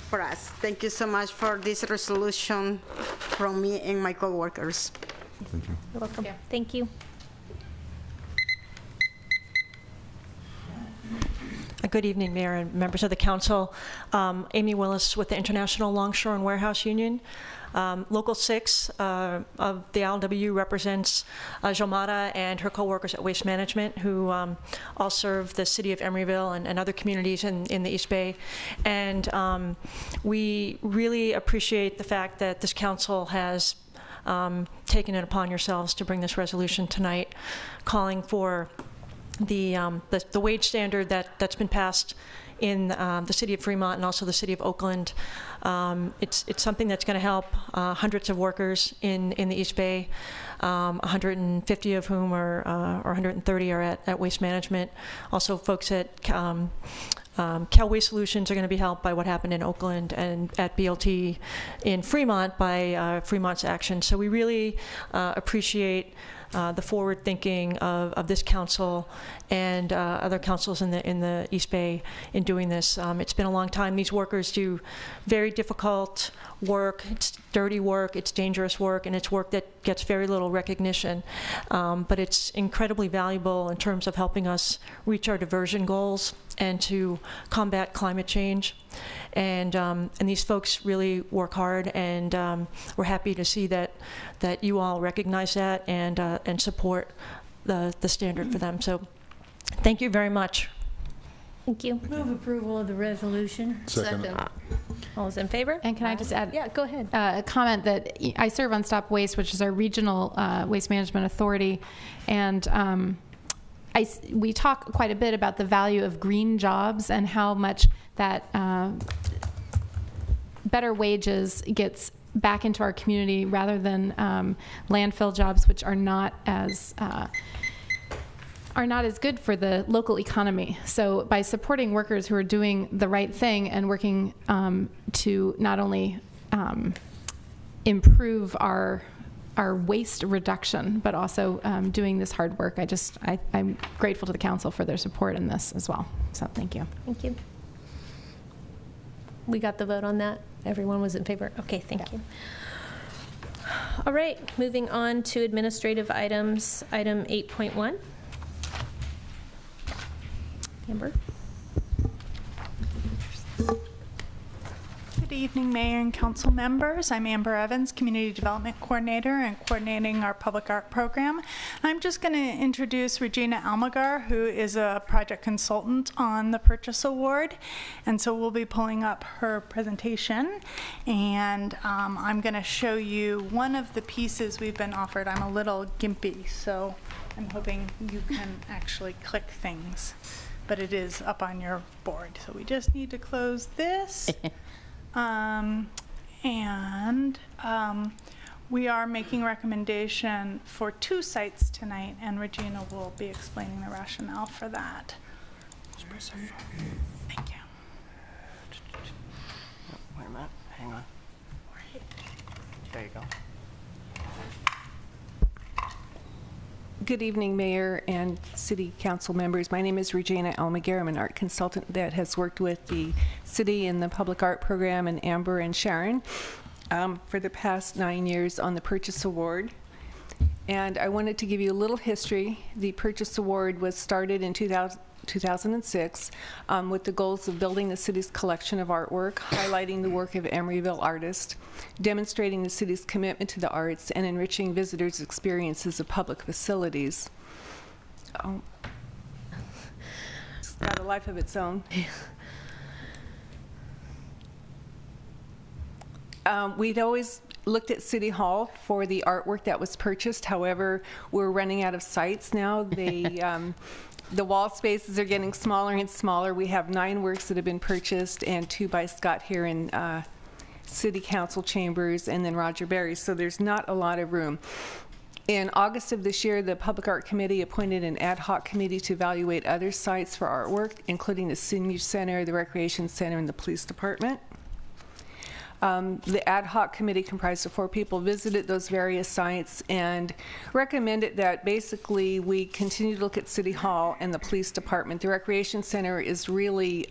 for us. Thank you so much for this resolution from me and my co-workers. Thank you. You're welcome. Yeah. Thank you. Good evening, Mayor and members of the council. Amy Willis with the International Longshore and Warehouse Union. Local 6 of the LW represents Jomara and her co-workers at Waste Management, who all serve the city of Emeryville and other communities in the East Bay. And we really appreciate the fact that this council has taken it upon yourselves to bring this resolution tonight, calling for the wage standard that's been passed in the city of Fremont and also the city of Oakland. It's something that's going to help hundreds of workers in the East Bay, 150 of whom or 130 are at Waste Management. Also, folks at Cal Waste Solutions are going to be helped by what happened in Oakland, and at BLT in Fremont by Fremont's action. So we really appreciate the forward thinking of this council and other councils in the East Bay in doing this. It's been a long time. These workers do very difficult work. It's dirty work, it's dangerous work, and it's work that gets very little recognition. But it's incredibly valuable in terms of helping us reach our diversion goals and to combat climate change. And these folks really work hard, and we're happy to see that you all recognize that and support the standard for them. So thank you very much. Thank you. Move approval of the resolution. Second. All those in favor? And can I just add go ahead. A comment that I serve on Stop Waste, which is our regional waste management authority, and we talk quite a bit about the value of green jobs and how much that better wages gets back into our community rather than landfill jobs, which are not as good for the local economy. So by supporting workers who are doing the right thing and working to not only improve our waste reduction, but also doing this hard work, I'm grateful to the council for their support in this as well. So thank you. Thank you. We got the vote on that? Everyone was in favor? Okay, thank you. All right, moving on to administrative items. Item 8.1. Amber. Good evening, Mayor and Council members. I'm Amber Evans, Community Development Coordinator and coordinating our public art program. I'm just going to introduce Regina Almagar, who is a project consultant on the Purchase Award. And so we'll be pulling up her presentation. And I'm going to show you one of the pieces we've been offered. I'm a little gimpy, so I'm hoping you can actually click things. But it is up on your board. So we just need to close this. We are making recommendation for 2 sites tonight, and Regina will be explaining the rationale for that. Thank you. Wait a minute, hang on. There you go. Good evening, Mayor and City Council members. My name is Regina Almaguer. I'm an art consultant that has worked with the city in the public art program, and Amber and Sharon for the past 9 years on the Purchase Award. And I wanted to give you a little history. The Purchase Award was started in 2006 with the goals of building the city's collection of artwork, highlighting the work of Emeryville artists, demonstrating the city's commitment to the arts, and enriching visitors' experiences of public facilities. It's got a life of its own. We'd always looked at City Hall for the artwork that was purchased. However, we're running out of sites now. The wall spaces are getting smaller and smaller. We have 9 works that have been purchased and 2 by Scott here in City Council chambers, and then Roger Berry. So there's not a lot of room. In August of this year, the Public Art Committee appointed an ad hoc committee to evaluate other sites for artwork, including the Senior Center, the Recreation Center, and the Police Department. The ad hoc committee comprised of 4 people visited those various sites and recommended that basically we continue to look at City Hall and the Police Department. The Recreation Center is really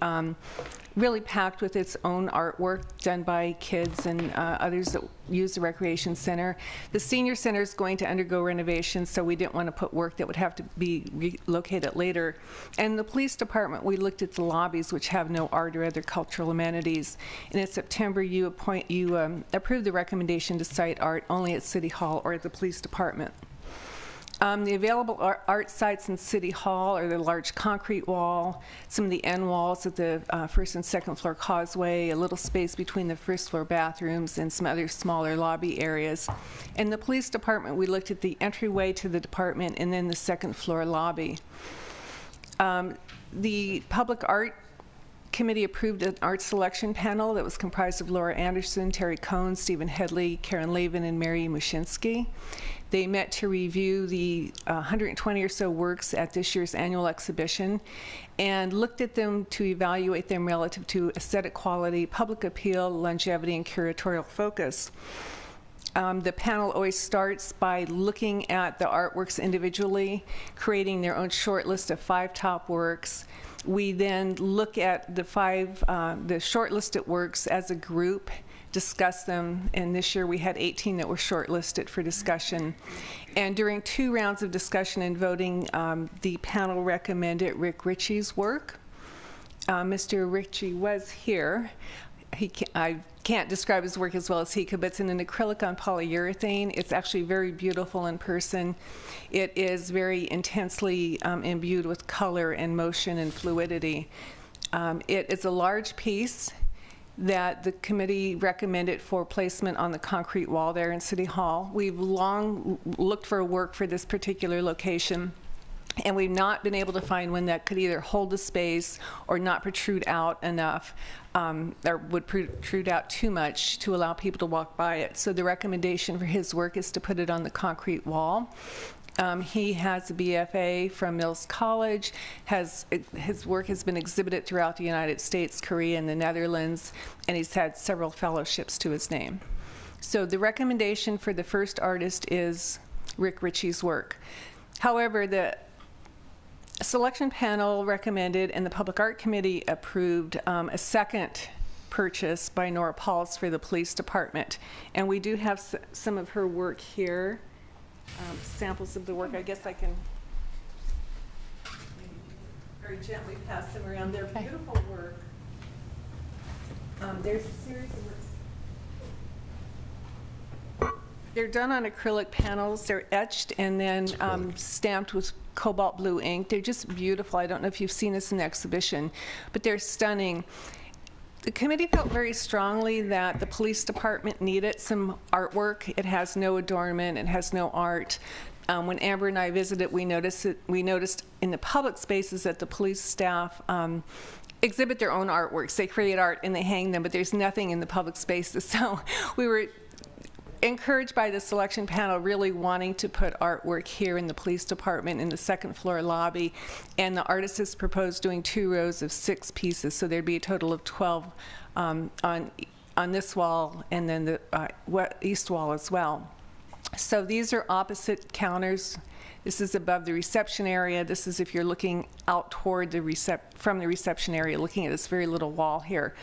packed with its own artwork done by kids and others that use the Recreation Center. The Senior Center is going to undergo renovations, so we didn't want to put work that would have to be relocated later. And the Police Department, we looked at the lobbies, which have no art or other cultural amenities. And in September, you approved the recommendation to cite art only at City Hall or at the Police Department. The available art sites in City Hall are the large concrete wall, some of the end walls at the 1st and 2nd floor causeway, a little space between the 1st floor bathrooms, and some other smaller lobby areas. In the Police Department, we looked at the entryway to the department and then the 2nd floor lobby. The Public Art Committee approved an art selection panel that was comprised of Laura Anderson, Terry Cohn, Stephen Headley, Karen Lavin, and Mary Mushinsky. They met to review the 120 or so works at this year's annual exhibition and looked at them to evaluate them relative to aesthetic quality, public appeal, longevity, and curatorial focus. The panel always starts by looking at the artworks individually, creating their own short list of 5 top works. We then look at the shortlisted works as a group, discuss them, and this year we had 18 that were shortlisted for discussion. And during 2 rounds of discussion and voting, the panel recommended Rick Ritchie's work. Mr. Ritchie was here. I can't describe his work as well as he could, but it's in an acrylic on polyurethane. It's actually very beautiful in person. It is very intensely imbued with color and motion and fluidity. It is a large piece that the committee recommended for placement on the concrete wall there in City Hall. We've long looked for a work for this particular location, and we've not been able to find one that could either hold the space or not protrude out enough, or would protrude out too much to allow people to walk by it. So the recommendation for his work is to put it on the concrete wall. He has a BFA from Mills College. His work has been exhibited throughout the United States, Korea, and the Netherlands, and he's had several fellowships to his name. So the recommendation for the first artist is Rick Ritchie's work. However, the selection panel recommended and the Public Art Committee approved a second purchase by Nora Pauls for the police department. And we do have some of her work here, samples of the work. I guess I can very gently pass them around. They're beautiful work. There's a series of works. They're done on acrylic panels. They're etched and then stamped with cobalt blue ink. They're just beautiful. I don't know if you've seen this in the exhibition, but they're stunning. The committee felt very strongly that the police department needed some artwork. It has no adornment, it has no art. When Amber and I visited, we noticed in the public spaces that the police staff exhibit their own artworks. They create art and they hang them, but there's nothing in the public spaces. So we were encouraged by the selection panel really wanting to put artwork here in the police department in the second floor lobby, and the artist has proposed doing 2 rows of 6 pieces, so there'd be a total of 12 on this wall and then the east wall as well. So these are opposite counters. This is above the reception area. This is if you're looking out toward from the reception area, looking at this very little wall here.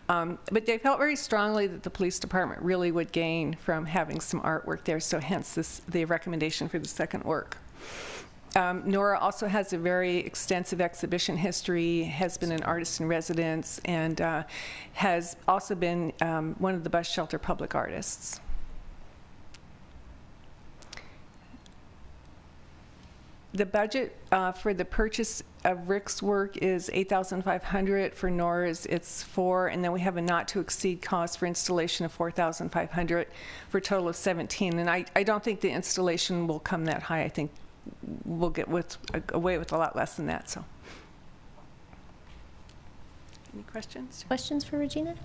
But they felt very strongly that the police department really would gain from having some artwork there, so hence the recommendation for the second work. Nora also has a very extensive exhibition history, has been an artist in residence, and has also been one of the bus shelter public artists. The budget for the purchase of Rick's work is $8,500. For Nora's, it's $4,000, and then we have a not-to-exceed cost for installation of $4,500 for a total of $17,000. And I don't think the installation will come that high. I think we'll get away with a lot less than that. So, any questions? Questions for Regina?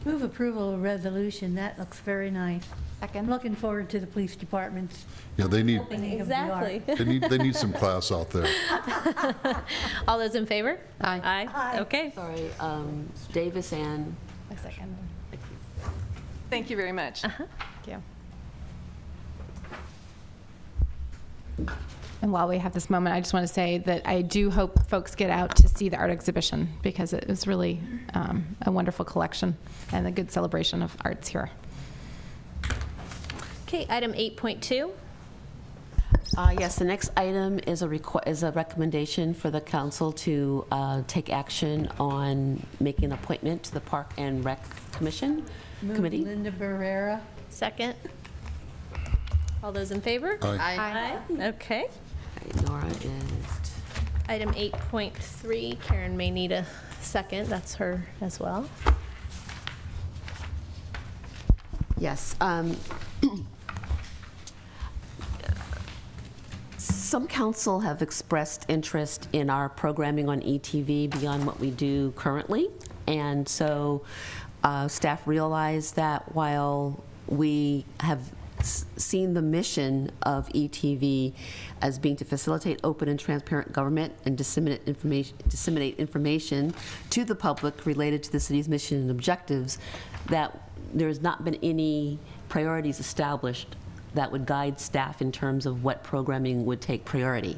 Move approval of resolution. That looks very nice. Second. Looking forward to the police department's Yeah, they need opening of the art. Exactly. they need some class out there. All those in favor? Aye. Aye. Okay. Sorry, Davis and A second. Thank you very much. Thank you. And while we have this moment, I just want to say that I do hope folks get out to see the art exhibition, because it was really a wonderful collection and a good celebration of arts here. Okay, item 8.2. Yes, the next item is a recommendation for the council to take action on making an appointment to the Park and Rec Committee. Linda Barrera. Second. All those in favor? Aye. Aye. Okay. Nora is... Item 8.3, Karen may need a second. That's her as well. Yes. Some council have expressed interest in our programming on ETV beyond what we do currently. And so staff realized that while we have seen the mission of ETV as being to facilitate open and transparent government and disseminate information to the public related to the city's mission and objectives, that there's not been any priorities established that would guide staff in terms of what programming would take priority.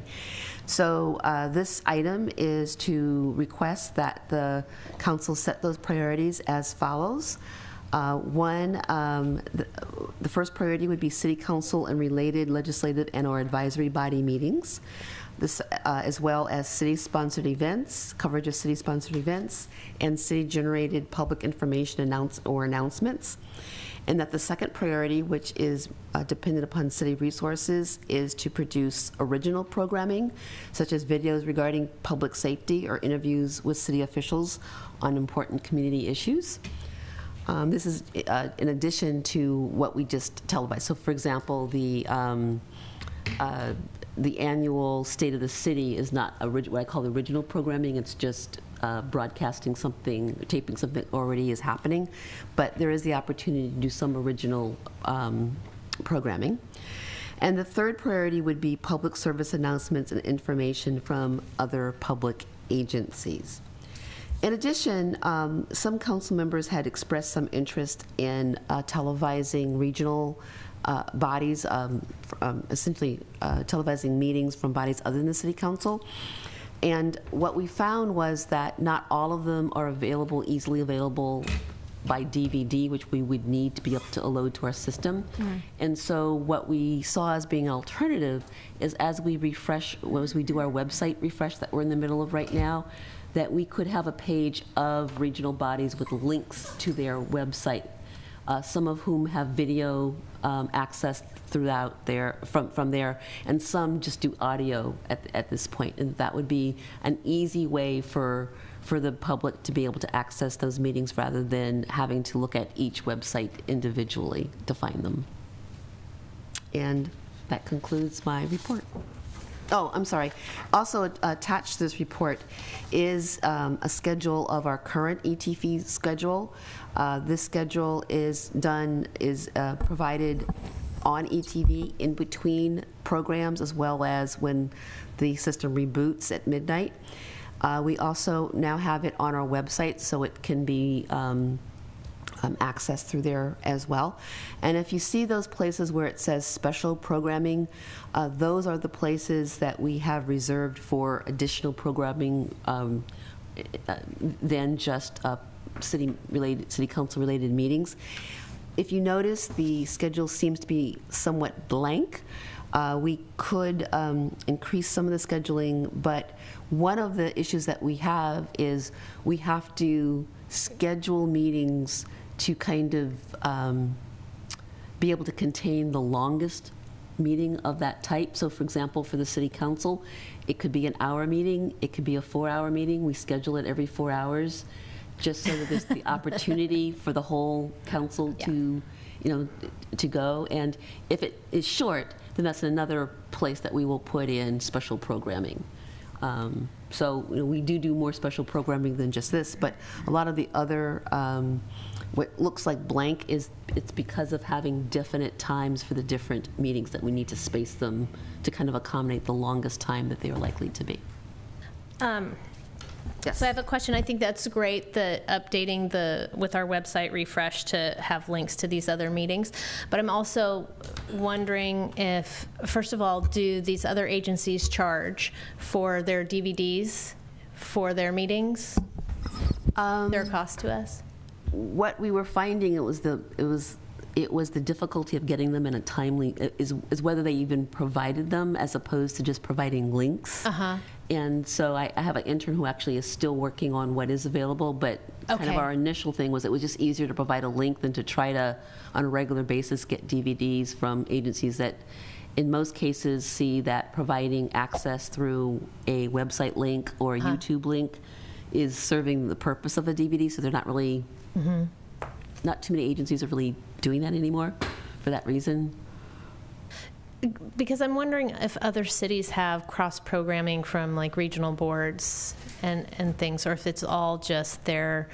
So this item is to request that the council set those priorities as follows. One, the first priority would be city council and related legislative and or advisory body meetings, this, as well as city-sponsored events, coverage of city-sponsored events, and city-generated public information announcements. And that the second priority, which is dependent upon city resources, is to produce original programming, such as videos regarding public safety or interviews with city officials on important community issues. This is in addition to what we just televised. So, for example, the annual State of the City is not what I call the original programming. It's just broadcasting something, taping something already is happening. But there is the opportunity to do some original programming. And the third priority would be public service announcements and information from other public agencies. In addition, some council members had expressed some interest in televising regional bodies, essentially televising meetings from bodies other than the City Council. And what we found was that not all of them are available, easily available by DVD, which we would need to be able to load to our system. And so what we saw as being an alternative is as we refresh, as we do our website refresh that we're in the middle of right now, that we could have a page of regional bodies with links to their website, some of whom have video access throughout there, from there, and some just do audio at this point. And that would be an easy way for the public to be able to access those meetings rather than having to look at each website individually to find them. And that concludes my report. Oh, I'm sorry. Also attached to this report is a schedule of our current ETV schedule. This schedule is provided on ETV in between programs as well as when the system reboots at midnight. We also now have it on our website so it can be accessed through there as well. And if you see those places where it says special programming, those are the places that we have reserved for additional programming than just city council related meetings. If you notice, the schedule seems to be somewhat blank. We could increase some of the scheduling, but one of the issues that we have is we have to schedule meetings to kind of be able to contain the longest meeting of that type. So for example, for the city council, it could be an hour meeting, it could be a 4-hour meeting. We schedule it every 4 hours just so that there's the opportunity for the whole council to, to go. And if it is short, then that's another place that we will put in special programming. So we do more special programming than just this, but a lot of the other what looks like blank it's because of having definite times for the different meetings that we need to space them to kind of accommodate the longest time that they are likely to be. Yes. So I have a question. I think that's great, the updating with our website refresh to have links to these other meetings. But I'm also wondering if, first of all, do these other agencies charge for their DVDs for their meetings? Their cost to us? What we were finding, it was the difficulty of getting them in a timely, is whether they even provided them as opposed to just providing links. And so I have an intern who actually is still working on what is available, but kind of our initial thing was it was just easier to provide a link than to try to, on a regular basis, get DVDs from agencies that in most cases see that providing access through a website link or a YouTube link is serving the purpose of a DVD, so they're not really, not too many agencies are really doing that anymore for that reason. Because I'm wondering if other cities have cross-programming from like regional boards and things, or if it's all just their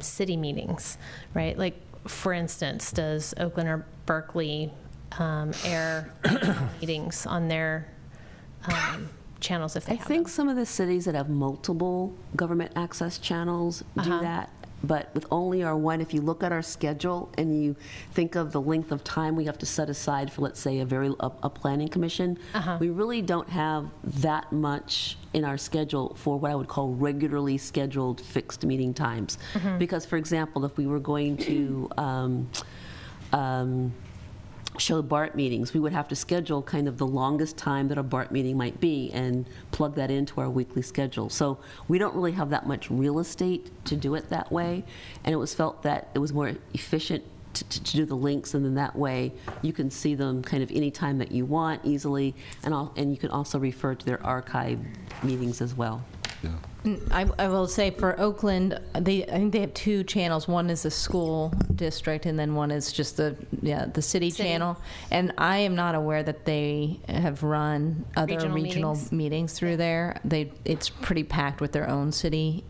city meetings, right? Like, for instance, does Oakland or Berkeley air meetings on their channels if they have I think them? some of the cities that have multiple government access channels do that, but with only our one, if you look at our schedule and you think of the length of time we have to set aside for, let's say, a planning commission, we really don't have that much in our schedule for what I would call regularly scheduled fixed meeting times. Because, for example, if we were going to show BART meetings, we would have to schedule kind of the longest time that a BART meeting might be and plug that into our weekly schedule. So we don't really have that much real estate to do it that way, and it was felt that it was more efficient to do the links, and then that way you can see them kind of any time that you want easily, and you can also refer to their archive meetings as well. I will say for Oakland, I think they have two channels. One is the school district, and then one is just the city channel. And I am not aware that they have run other regional meetings through there. It's pretty packed with their own city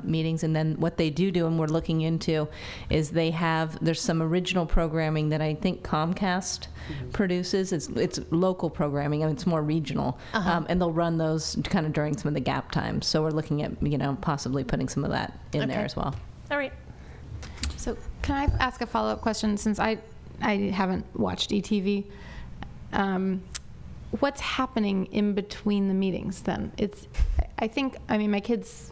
meetings. And then what they do, and we're looking into, is there's some original programming that I think Comcast produces. It's local programming, and it's more regional, and they'll run those kind of during some of the gap times. So we're looking at possibly putting some of that in there as well. All right. So can I ask a follow-up question, since I haven't watched ETV? What's happening in between the meetings then? I mean, my kids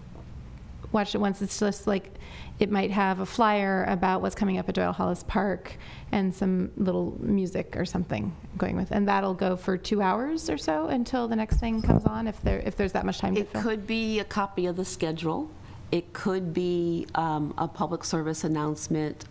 watched it once. It's just like it might have a flyer about what's coming up at Doyle Hollis Park and some little music or something going with, and that'll go for 2 hours or so until the next thing comes on, if there's that much time to fill. It could be a copy of the schedule. It could be a public service announcement,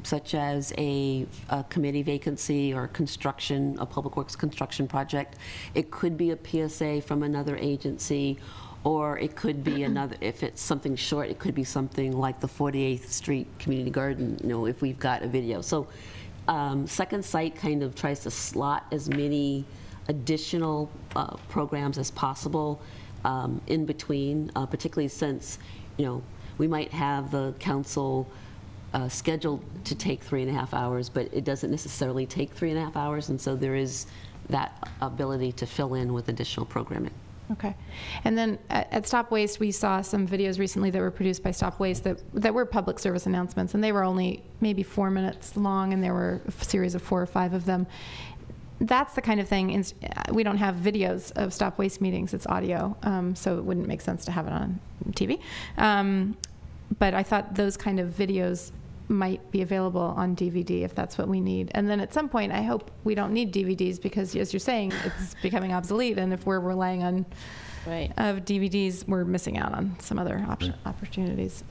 such as a committee vacancy or a public works construction project. It could be a PSA from another agency, or it could be another, if it's something short, it could be something like the 48th Street Community Garden, if we've got a video. So Second Sight kind of tries to slot as many additional programs as possible in between, particularly since, we might have the council scheduled to take 3.5 hours, but it doesn't necessarily take 3.5 hours, and so there is that ability to fill in with additional programming. Okay. And then at Stop Waste, we saw some videos recently that were produced by Stop Waste that were public service announcements, and they were only maybe 4 minutes long, and there were a series of 4 or 5 of them. That's the kind of thing, we don't have videos of Stop Waste meetings, it's audio, so it wouldn't make sense to have it on TV. But I thought those kind of videos might be available on DVD if that's what we need. And then at some point, I hope we don't need DVDs, because as you're saying, it's becoming obsolete, and if we're relying on DVDs, we're missing out on some other opportunities.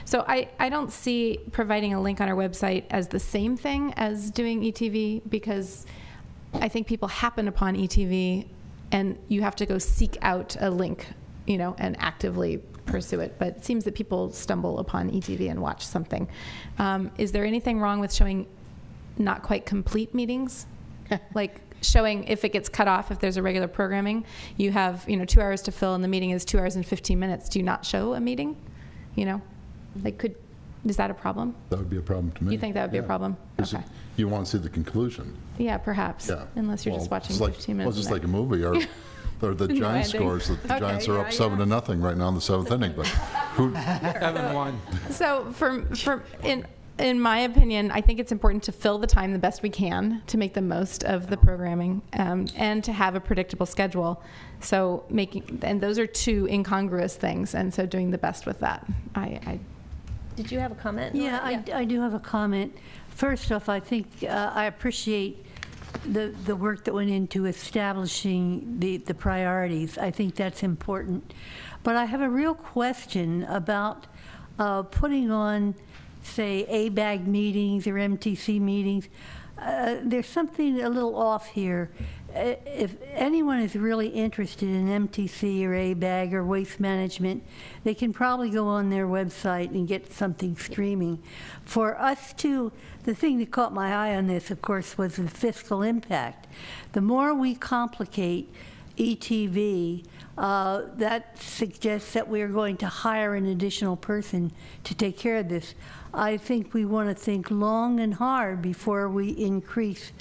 So I don't see providing a link on our website as the same thing as doing ETV, because I think people happen upon ETV and you have to go seek out a link, and actively pursue it. But it seems that people stumble upon ETV and watch something. Is there anything wrong with showing not quite complete meetings? Like showing, if it gets cut off, if there's a regular programming, you have 2 hours to fill and the meeting is 2 hours and 15 minutes. Do you not show a meeting? Is that a problem? That would be a problem to me. You think that would be a problem? Okay. You want to see the conclusion. Yeah, perhaps. Yeah. Unless you're just watching 15 minutes. Well, just like a movie, or the Giants scores. The Giants are up 7-0 right now in the 7th inning, but who? 7-1. So in my opinion, I think it's important to fill the time the best we can to make the most of the programming, and to have a predictable schedule. So and those are two incongruous things, and so doing the best with that. Did you have a comment? Yeah, I do have a comment. First off, I think I appreciate the work that went into establishing the priorities. I think that's important. But I have a real question about putting on, say, ABAG meetings or MTC meetings. There's something a little off here. if anyone is really interested in MTC or ABAG or waste management, they can probably go on their website and get something streaming. For us to, the thing that caught my eye on this, of course, was the fiscal impact. The more we complicate ETV, that suggests that we are going to hire an additional person to take care of this. I think we want to think long and hard before we increase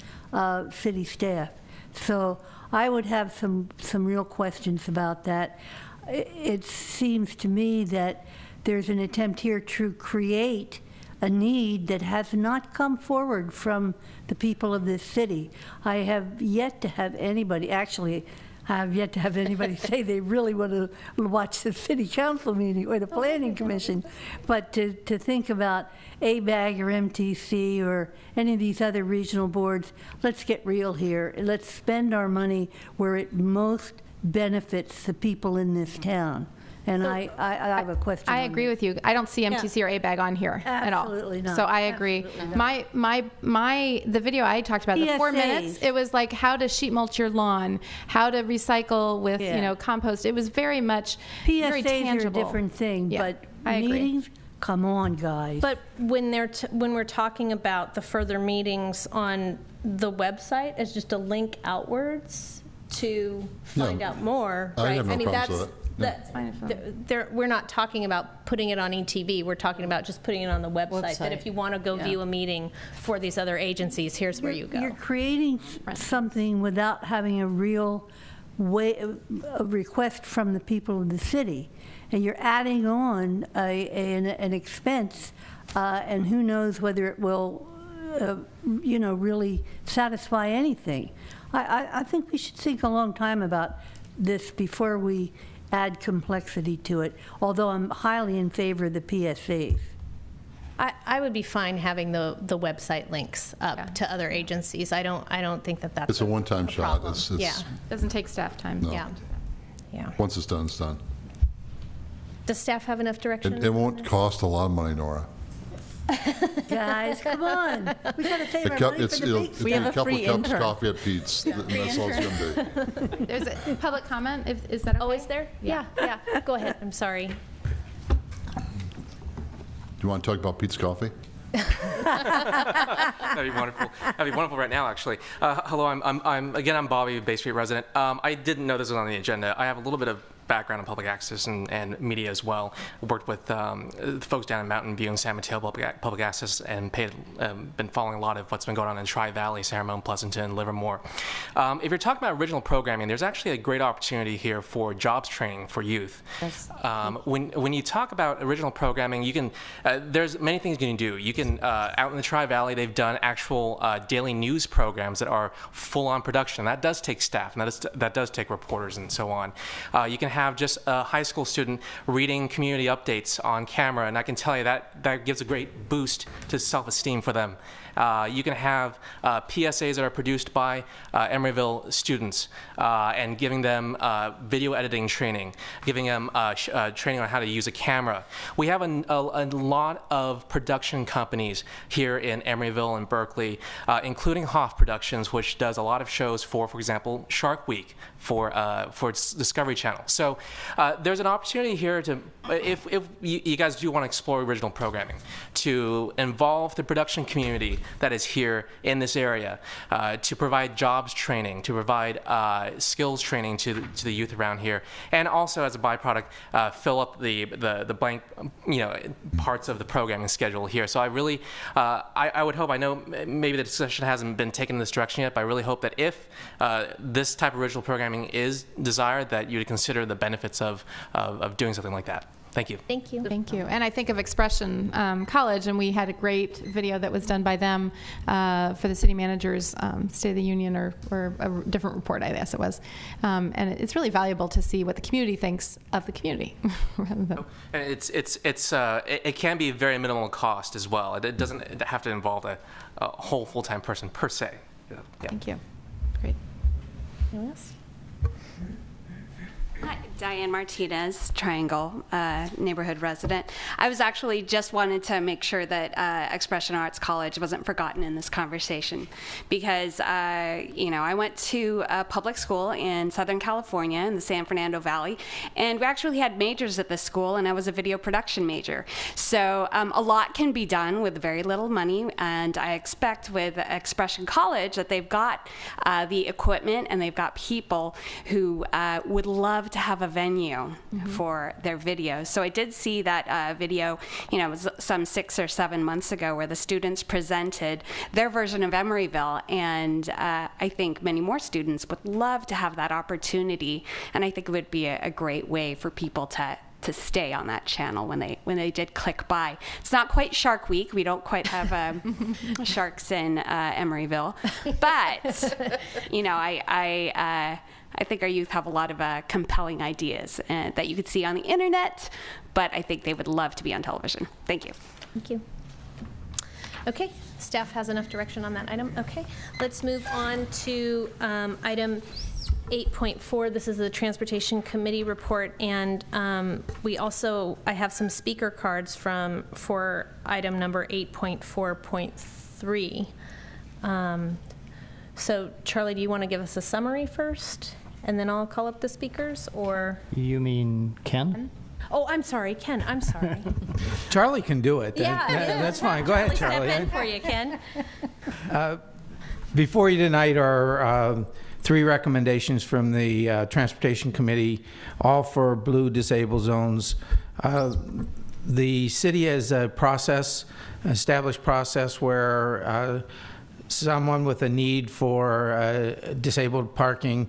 city staff. So I would have some real questions about that. It seems to me that there's an attempt here to create a need that has not come forward from the people of this city. I have yet to have anybody, actually, I have yet to have anybody say they really want to watch the city council meeting or the planning commission, but to think about ABAG or MTC or any of these other regional boards, let's get real here. Let's spend our money where it most benefits the people in this town. And I have a question. I agree with you. I don't see MTC or ABAG on here at all. Absolutely not. So I agree. The video I talked about, the 4 minutes, it was like how to sheet mulch your lawn, how to recycle with compost. It was very much very tangible. Are a different thing, Yeah, but I agree. meetings, come on, guys. But when we're talking about the further meetings on the website as just a link outwards to find out more, I right? have no problems with it. We're not talking about putting it on ETV. We're talking about just putting it on the website. That if you want to go view a meeting for these other agencies, here's where you go. You're creating something without having a real a request from the people of the city, and you're adding on an expense, and who knows whether it will, really satisfy anything. I think we should think a long time about this before we add complexity to it, although I'm highly in favor of the PSAs. I would be fine having the website links up to other agencies. I don't think that's It's a one-time shot. Doesn't take staff time. No. Yeah. Once it's done, it's done. Does staff have enough direction? It won't cost a lot of money, Nora. Guys, come on. We got to save our money for the big We have a couple of cups of coffee at Pete's, and that's all it's going to be. There's a public comment. Is that okay? Oh, is there? Yeah. Go ahead. I'm sorry. Do you want to talk about Pete's Coffee? That'd be wonderful. That'd be wonderful right now, actually. Hello, I'm Bobby, Bay Street resident. I didn't know this was on the agenda. I have a little bit of background in public access and media as well. I worked with the folks down in Mountain View and San Mateo public access, and been following a lot of what's been going on in Tri-Valley, Sarah Pleasanton, Livermore. If you're talking about original programming, there's actually a great opportunity here for jobs training for youth. Yes. When you talk about original programming, you can there's many things you can do. You can out in the Tri-Valley, they've done actual daily news programs that are full-on production. That does take staff, and that does take reporters and so on. You can have just a high school student reading community updates on camera, and I can tell you that gives a great boost to self-esteem for them. You can have PSAs that are produced by Emeryville students and giving them video editing training, giving them training on how to use a camera. We have a lot of production companies here in Emeryville and Berkeley, including Hoff Productions, which does a lot of shows for example, Shark Week for its Discovery Channel. So there's an opportunity here to, if you guys do want to explore original programming, to involve the production community that is here in this area, to provide jobs training, to provide skills training to the youth around here, and also as a byproduct, fill up the blank parts of the programming schedule here. So I really, I would hope, I know maybe the discussion hasn't been taken in this direction yet, but I really hope that if this type of original programming is desired, that you would consider the benefits of doing something like that. Thank you. Thank you. Thank you. And I think of Expression College, and we had a great video that was done by them for the city manager's State of the Union or a different report, I guess it was. And it's really valuable to see what the community thinks of the community. Rather than it can be very minimal cost as well. It doesn't have to involve a whole full-time person per se. Yeah. Thank you. Great. Anyone else? Hi, Diane Martinez, Triangle, neighborhood resident. I was actually just wanted to make sure that Expression Arts College wasn't forgotten in this conversation, because I went to a public school in Southern California in the San Fernando Valley, and we actually had majors at this school, and I was a video production major. So a lot can be done with very little money, and I expect with Expression College that they've got the equipment and they've got people who would love to have a venue for their videos. So I did see that video, it was some 6 or 7 months ago, where the students presented their version of Emeryville, and I think many more students would love to have that opportunity, and I think it would be a great way for people to stay on that channel when they did click by. It's not quite Shark Week. We don't quite have sharks in Emeryville, but I think our youth have a lot of compelling ideas that you could see on the internet, but I think they would love to be on television. Thank you. Thank you. Okay, staff has enough direction on that item. Okay, let's move on to item 8.4. This is the Transportation Committee report, and I have some speaker cards for item number 8.4.3. So Charlie, do you want to give us a summary first, and then I'll call up the speakers, or? You mean Ken? Oh, I'm sorry, Ken, I'm sorry. Charlie can do it. Yeah, That's fine. Go ahead, Charlie. Step in for you, Ken. Before you tonight are 3 recommendations from the Transportation Committee, all for blue disabled zones. The city has a established process where someone with a need for disabled parking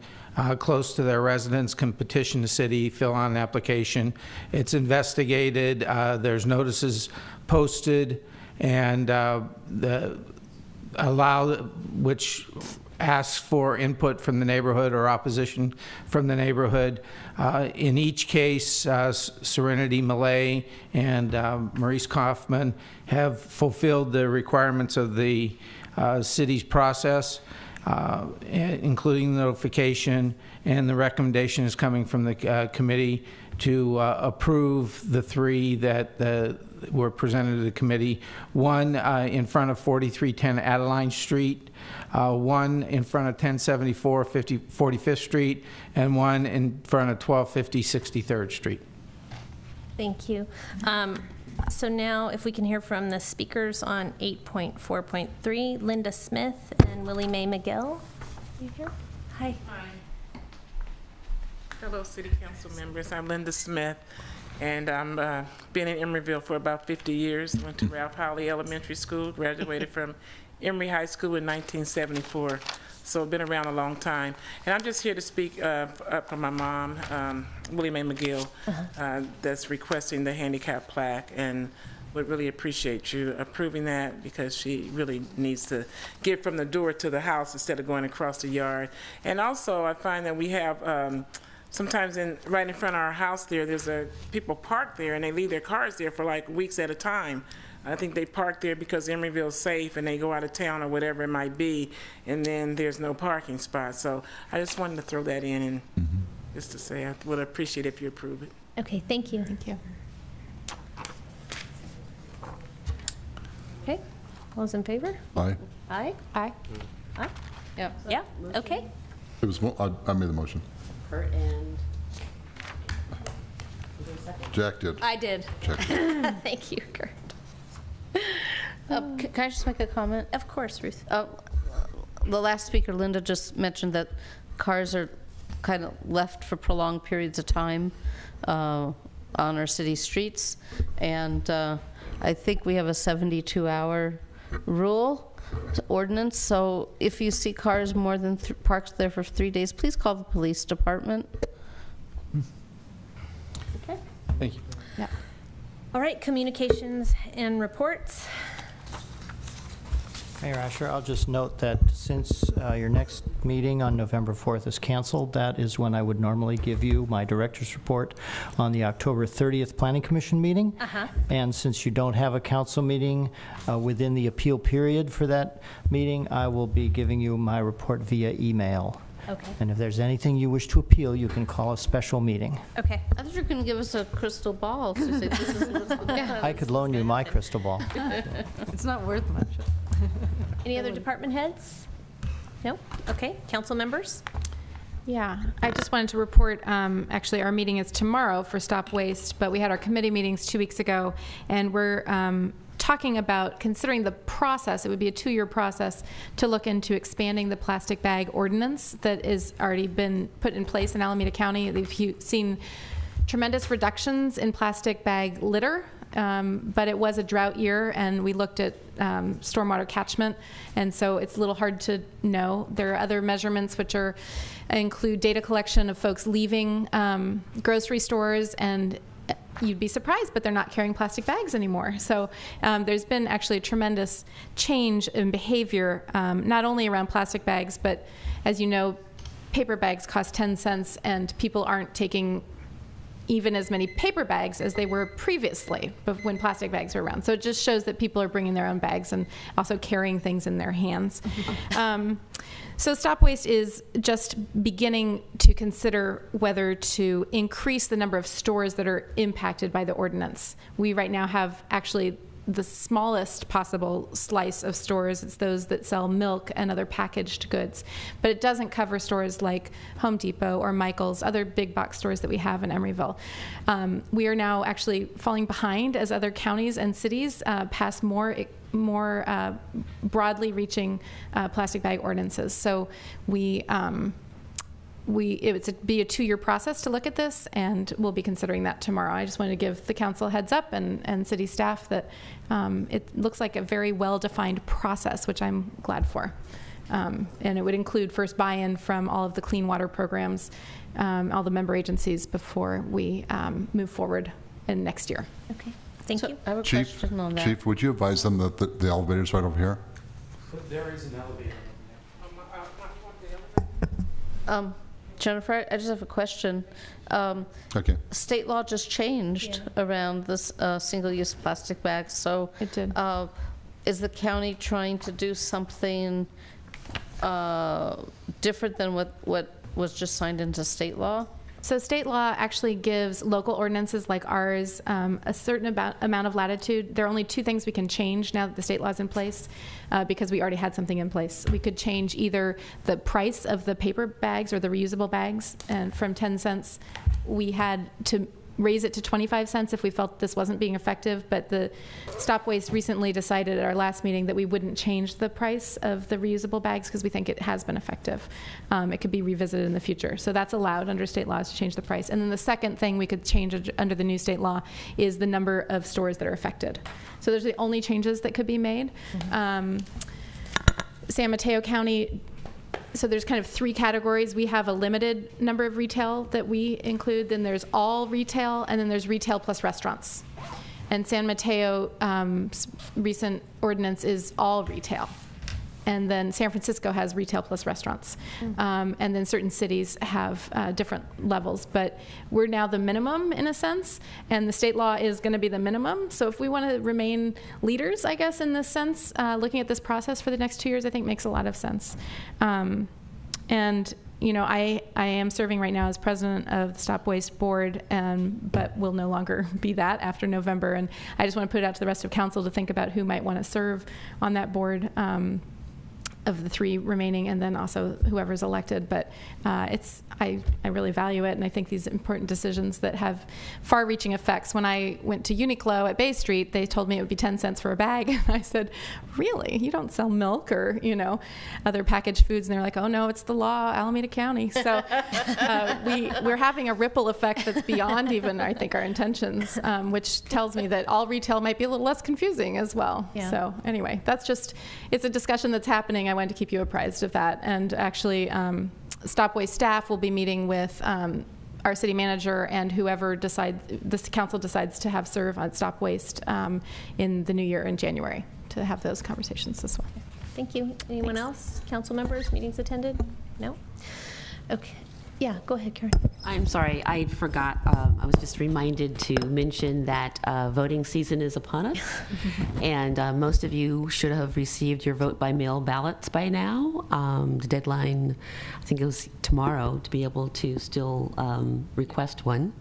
close to their residence can petition the city, fill out an application. It's investigated, there's notices posted, and which asks for input from the neighborhood or opposition from the neighborhood. In each case, Serenity Millay and Maurice Kaufman have fulfilled the requirements of the city's process, including notification, and the recommendation is coming from the committee to approve the 3 that were presented to the committee. 1 in front of 4310 Adeline Street, 1 in front of 1074 45th Street, and 1 in front of 1250 63rd Street. Thank you. So now if we can hear from the speakers on 8.4.3, Linda Smith and Willie Mae McGill. You here? Hi. Hi. Hello, City Council members. I'm Linda Smith, and I'm been in Emeryville for about 50 years. Went to Ralph Howley Elementary School, graduated from Emory High School in 1974. So I've been around a long time. And I'm just here to speak up for my mom, Willie Mae McGill, that's requesting the handicap plaque, and would really appreciate you approving that, because she really needs to get from the door to the house instead of going across the yard. And also I find that we have sometimes right in front of our house there's people park there, and they leave their cars there for like weeks at a time. I think they park there because Emeryville's safe, and they go out of town or whatever it might be, and then there's no parking spot. So I just wanted to throw that in, and just to say I would appreciate if you approve it. Okay, thank you. Thank you. Okay, all those in favor? Aye. Aye? Aye. Aye? Yeah. Yeah, okay. It was, I made the motion. Kurt and... Jack did. I did. Jack. Thank you, Kurt. Can I just make a comment? Of course, Ruth. The last speaker, Linda, just mentioned that cars are kind of left for prolonged periods of time on our city streets, and I think we have a 72-hour rule ordinance. So if you see cars more than parked there for 3 days, please call the police department. Okay. Thank you. Yeah. All right, communications and reports. Mayor Asher, I'll just note that since your next meeting on November 4th is canceled, that is when I would normally give you my director's report on the October 30th Planning Commission meeting. And since you don't have a council meeting within the appeal period for that meeting, I will be giving you my report via email. Okay. And if there's anything you wish to appeal, you can call a special meeting. Okay. I thought you were going to give us a crystal ball to say this is what's I could loan you my crystal ball. It's not worth much. Any other department heads? No? Okay. Council members? Yeah, I just wanted to report, actually, our meeting is tomorrow for Stop Waste, but we had our committee meetings 2 weeks ago, and we're talking about considering the process. It would be a 2-year process to look into expanding the plastic bag ordinance that has already been put in place in Alameda County. They've seen tremendous reductions in plastic bag litter, but it was a drought year, and we looked at stormwater catchment, and so it's a little hard to know. There are other measurements which include data collection of folks leaving grocery stores, and you'd be surprised, but they're not carrying plastic bags anymore. So there's been actually a tremendous change in behavior, not only around plastic bags, but as you know, paper bags cost 10 cents, and people aren't taking even as many paper bags as they were previously when plastic bags were around. So it just shows that people are bringing their own bags and also carrying things in their hands. So Stop Waste is just beginning to consider whether to increase the number of stores that are impacted by the ordinance. We right now have actually the smallest possible slice of stores. It's those that sell milk and other packaged goods. But it doesn't cover stores like Home Depot or Michael's, other big box stores that we have in Emeryville. We are now actually falling behind as other counties and cities pass more broadly reaching plastic bag ordinances. So it would be a 2-year process to look at this, and we'll be considering that tomorrow. I just wanted to give the council a heads up and city staff that it looks like a very well-defined process, which I'm glad for. And it would include first buy-in from all of the clean water programs, all the member agencies before we move forward in next year. Okay, thank you. I have a Chief, question on that. Chief, would you advise them that the elevator's right over here? There is an elevator. Jennifer, I just have a question. Okay. State law just changed around this single-use plastic bags. So it did. Is the county trying to do something different than what was just signed into state law? So state law actually gives local ordinances like ours a certain amount of latitude. There are only 2 things we can change now that the state law is in place because we already had something in place. We could change either the price of the paper bags or the reusable bags, and from 10 cents we had to raise it to 25 cents if we felt this wasn't being effective, but the Stop Waste recently decided at our last meeting that we wouldn't change the price of the reusable bags because we think it has been effective. It could be revisited in the future. So that's allowed under state laws to change the price. And then the second thing we could change under the new state law is the number of stores that are affected. So those are the only changes that could be made. San Mateo County, so there's kind of 3 categories. We have a limited number of retail that we include, then there's all retail, and then there's retail plus restaurants. And San Mateo recent ordinance is all retail. And then San Francisco has retail plus restaurants. And then certain cities have different levels. But we're now the minimum in a sense, and the state law is going to be the minimum. So if we want to remain leaders, I guess, in this sense, looking at this process for the next 2 years, I think makes a lot of sense. And you know, I am serving right now as president of the Stop Waste Board, but will no longer be that after November. And I just want to put it out to the rest of council to think about who might want to serve on that board. Of the 3 remaining, and then also whoever's elected. But I really value it, and I think these important decisions that have far-reaching effects. When I went to Uniqlo at Bay Street, they told me it would be 10 cents for a bag, and I said, really? You don't sell milk or, you know, other packaged foods? And they're like, oh no, it's the law, Alameda County. So we're having a ripple effect that's beyond even, I think, our intentions, which tells me that all retail might be a little less confusing as well. Yeah. So anyway, it's a discussion that's happening. I wanted to keep you apprised of that. And actually, Stop Waste staff will be meeting with our city manager and whoever this council decides to have serve on Stop Waste in the new year in January to have those conversations as well. Thank you. Anyone else? Council members, meetings attended? No? Okay. Yeah, go ahead, Karen. I'm sorry, I forgot. I was just reminded to mention that voting season is upon us, and most of you should have received your vote-by-mail ballots by now. The deadline, I think it was tomorrow, to be able to still request one.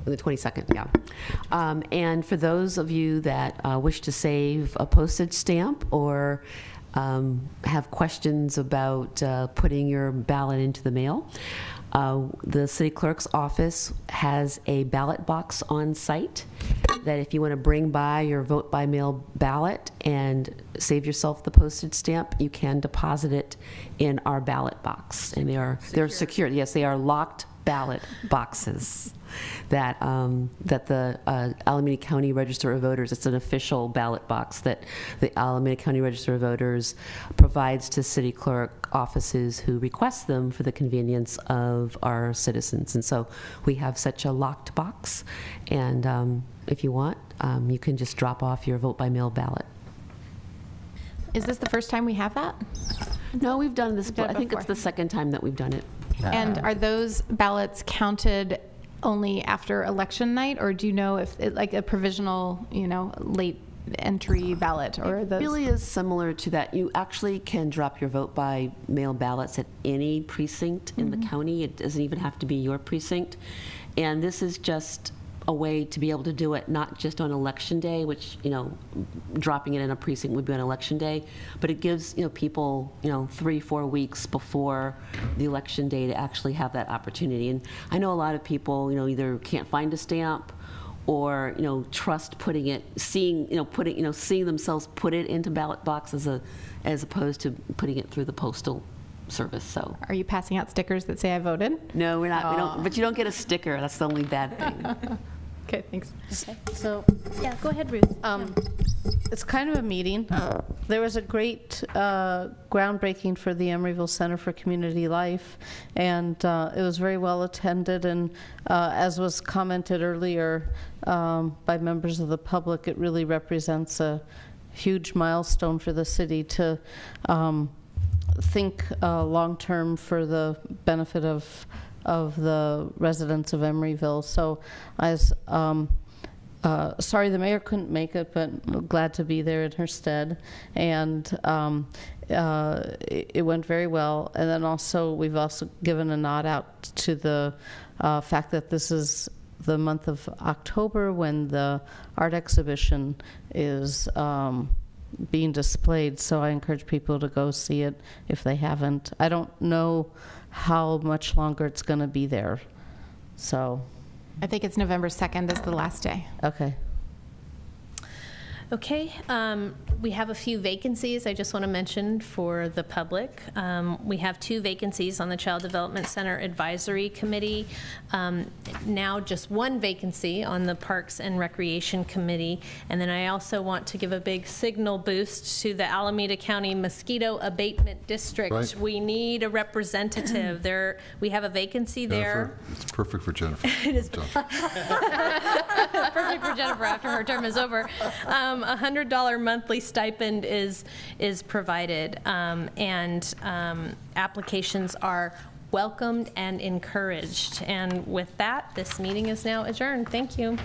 The 22nd, yeah. And for those of you that wish to save a postage stamp or have questions about putting your ballot into the mail, the city clerk's office has a ballot box on site that if you want to bring by your vote by mail ballot and save yourself the postage stamp, you can deposit it in our ballot box. And they're secure. Yes, they are locked ballot boxes that the Alameda County Register of Voters, it's an official ballot box that the Alameda County Register of Voters provides to city clerk offices who request them for the convenience of our citizens. And so we have such a locked box, and if you want, you can just drop off your vote by mail ballot. Is this the first time we have that? No, we've done this, Done it I think it's before. the second time that we've done it. And are those ballots counted only after election night, or do you know if it, like a provisional, late entry ballot, or It those? really is similar to that. You actually can drop your vote by mail ballots at any precinct in the county. It doesn't even have to be your precinct. And this is just a way to be able to do it not just on election day, which, dropping it in a precinct would be on election day, but it gives, people, 3-4 weeks before the election day to actually have that opportunity. And I know a lot of people, either can't find a stamp or, trust putting it, seeing themselves put it into ballot boxes as opposed to putting it through the postal service. So Are you passing out stickers that say I voted? no, we're not. We don't. But you don't get a sticker. That's the only bad thing. Okay, thanks. Okay, so, yeah, go ahead, Ruth. It's kind of a meeting. There was a great groundbreaking for the Emeryville Center for Community Life, and it was very well attended, and as was commented earlier by members of the public, it really represents a huge milestone for the city to think long-term for the benefit of the residents of Emeryville. So I was sorry the mayor couldn't make it, but glad to be there in her stead. And it went very well. And then also, we've also given a nod out to the fact that this is the month of October when the art exhibition is being displayed, so I encourage people to go see it if they haven't. I don't know how much longer it's going to be there, so. I think it's November 2nd is the last day. Okay. Okay, we have a few vacancies I just want to mention for the public. We have 2 vacancies on the Child Development Center Advisory Committee. Now just 1 vacancy on the Parks and Recreation Committee. And then I also want to give a big signal boost to the Alameda County Mosquito Abatement District. Right. We need a representative. We have a vacancy there. Jennifer, it's perfect for Jennifer. It is perfect for Jennifer after her term is over. $100 monthly stipend is provided, and applications are welcomed and encouraged. And with that, this meeting is now adjourned. Thank you.